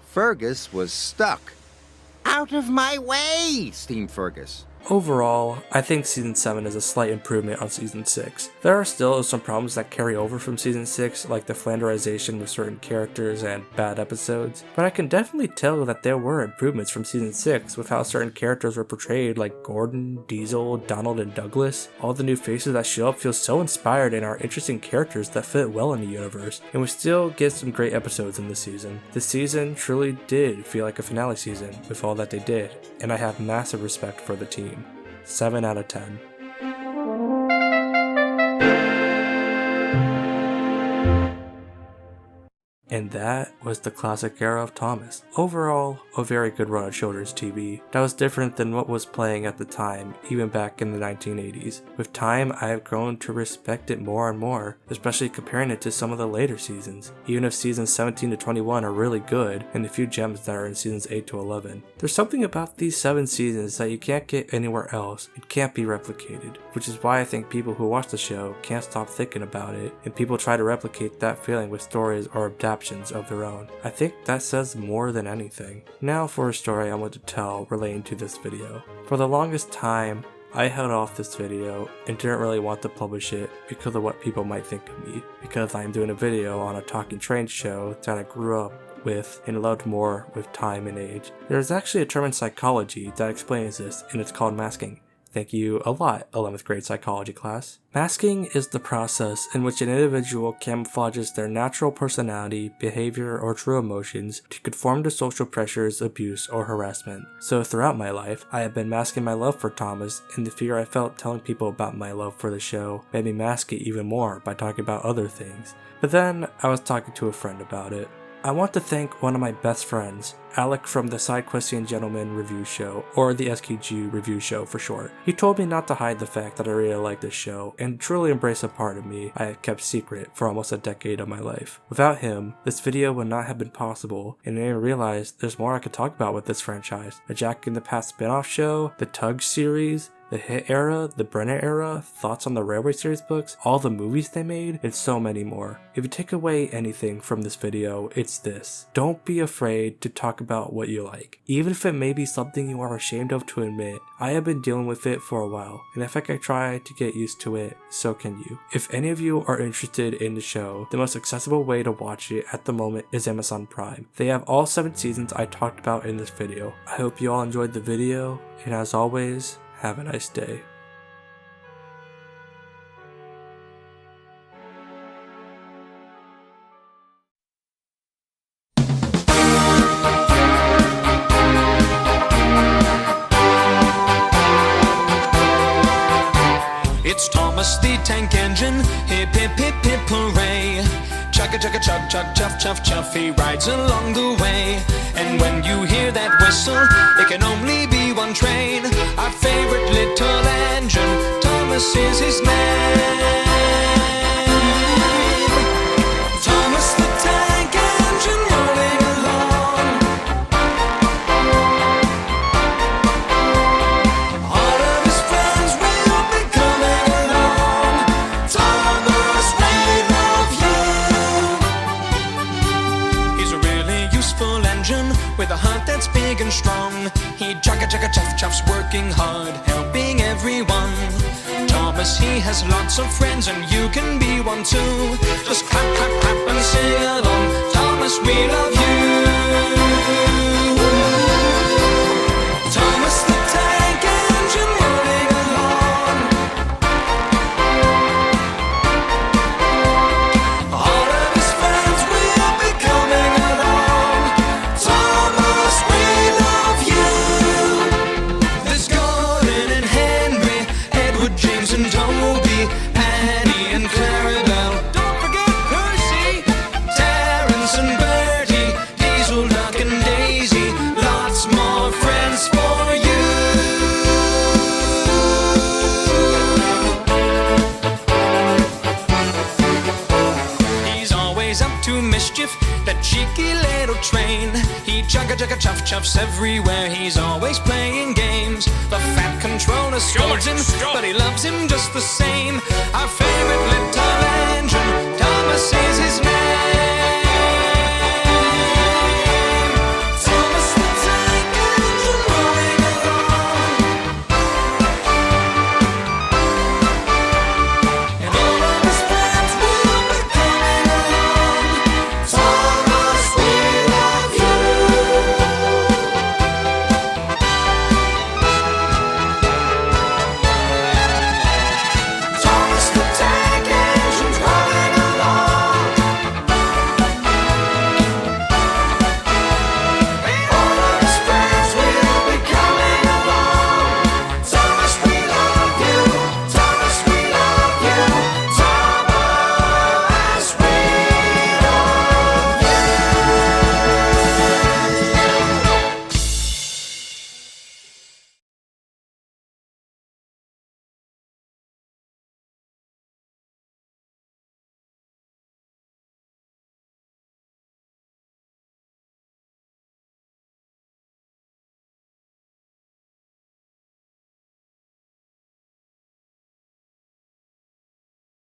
Fergus was stuck. Out of my way, steamed Fergus. Overall, I think Season 7 is a slight improvement on Season 6. There are still some problems that carry over from Season 6, like the flanderization with certain characters and bad episodes, but I can definitely tell that there were improvements from Season 6 with how certain characters were portrayed, like Gordon, Diesel, Donald, and Douglas. All the new faces that show up feel so inspired and are interesting characters that fit well in the universe, and we still get some great episodes in this season. This season truly did feel like a finale season with all that they did, and I have massive respect for the team. 7 out of 10. And that was the classic era of Thomas. Overall, a very good run of children's TV that was different than what was playing at the time, even back in the 1980s. With time, I have grown to respect it more and more, especially comparing it to some of the later seasons, even if seasons 17 to 21 are really good, and the few gems that are in seasons 8 to 11. There's something about these 7 seasons that you can't get anywhere else, it can't be replicated, which is why I think people who watch the show can't stop thinking about it, and people try to replicate that feeling with stories or adaptations of their own. I think that says more than anything. Now for a story I want to tell relating to this video. For the longest time, I held off this video and didn't really want to publish it because of what people might think of me, because I'm doing a video on a talking train show that I grew up with and loved more with time and age. There's actually a term in psychology that explains this, and it's called masking. Thank you a lot, 11th grade psychology class. Masking is the process in which an individual camouflages their natural personality, behavior, or true emotions to conform to social pressures, abuse, or harassment. So throughout my life, I have been masking my love for Thomas, and the fear I felt telling people about my love for the show made me mask it even more by talking about other things. But then, I was talking to a friend about it. I want to thank one of my best friends, Alec from the Side Questing Gentleman review show, or the SQG review show for short. He told me not to hide the fact that I really like this show, and truly embrace a part of me I had kept secret for almost a decade of my life. Without him, this video would not have been possible, and I realized there's more I could talk about with this franchise. A Jack in the Past spin-off show, the Tug series, the Hit era, the Brenner era, thoughts on the Railway series books, all the movies they made, and so many more. If you take away anything from this video, it's this. Don't be afraid to talk about what you like. Even if it may be something you are ashamed of to admit, I have been dealing with it for a while, and if I can try to get used to it, so can you. If any of you are interested in the show, the most accessible way to watch it at the moment is Amazon Prime. They have all 7 seasons I talked about in this video. I hope you all enjoyed the video, and as always, have a nice day. It's Thomas the Tank Engine, hip hip hip hip hooray. Chugga chugga chug chug chuff chuff chuff, he rides along the way. And when you hear that whistle, it can only be one train. Our favorite little engine, Thomas is his name. Thomas the Tank Engine rolling along. All of his friends will be coming along. Thomas, we love you. He's a really useful engine with a heart that's big and strong. He chugga chugga chuff chuffs, working hard, helping everyone. Thomas, he has lots of friends, and you can be one too. Just clap clap clap and sing along. Thomas, we love you. Thomas the Tank Engine rolling along. All of his friends will be coming along. Thomas, we love you. There's Gordon and Henry, Edward, James and Toby, Annie and Clarabelle. Don't forget Percy, Terence and Bertie, Diesel, Duck and Daisy. Lots more friends for you. He's always up to mischief, that cheeky little train. He chugga chugga chuff chuffs everywhere, he's always playing games. The fat controller scolds him, but he loves him just the same. Our favorite little engine, Thomas is his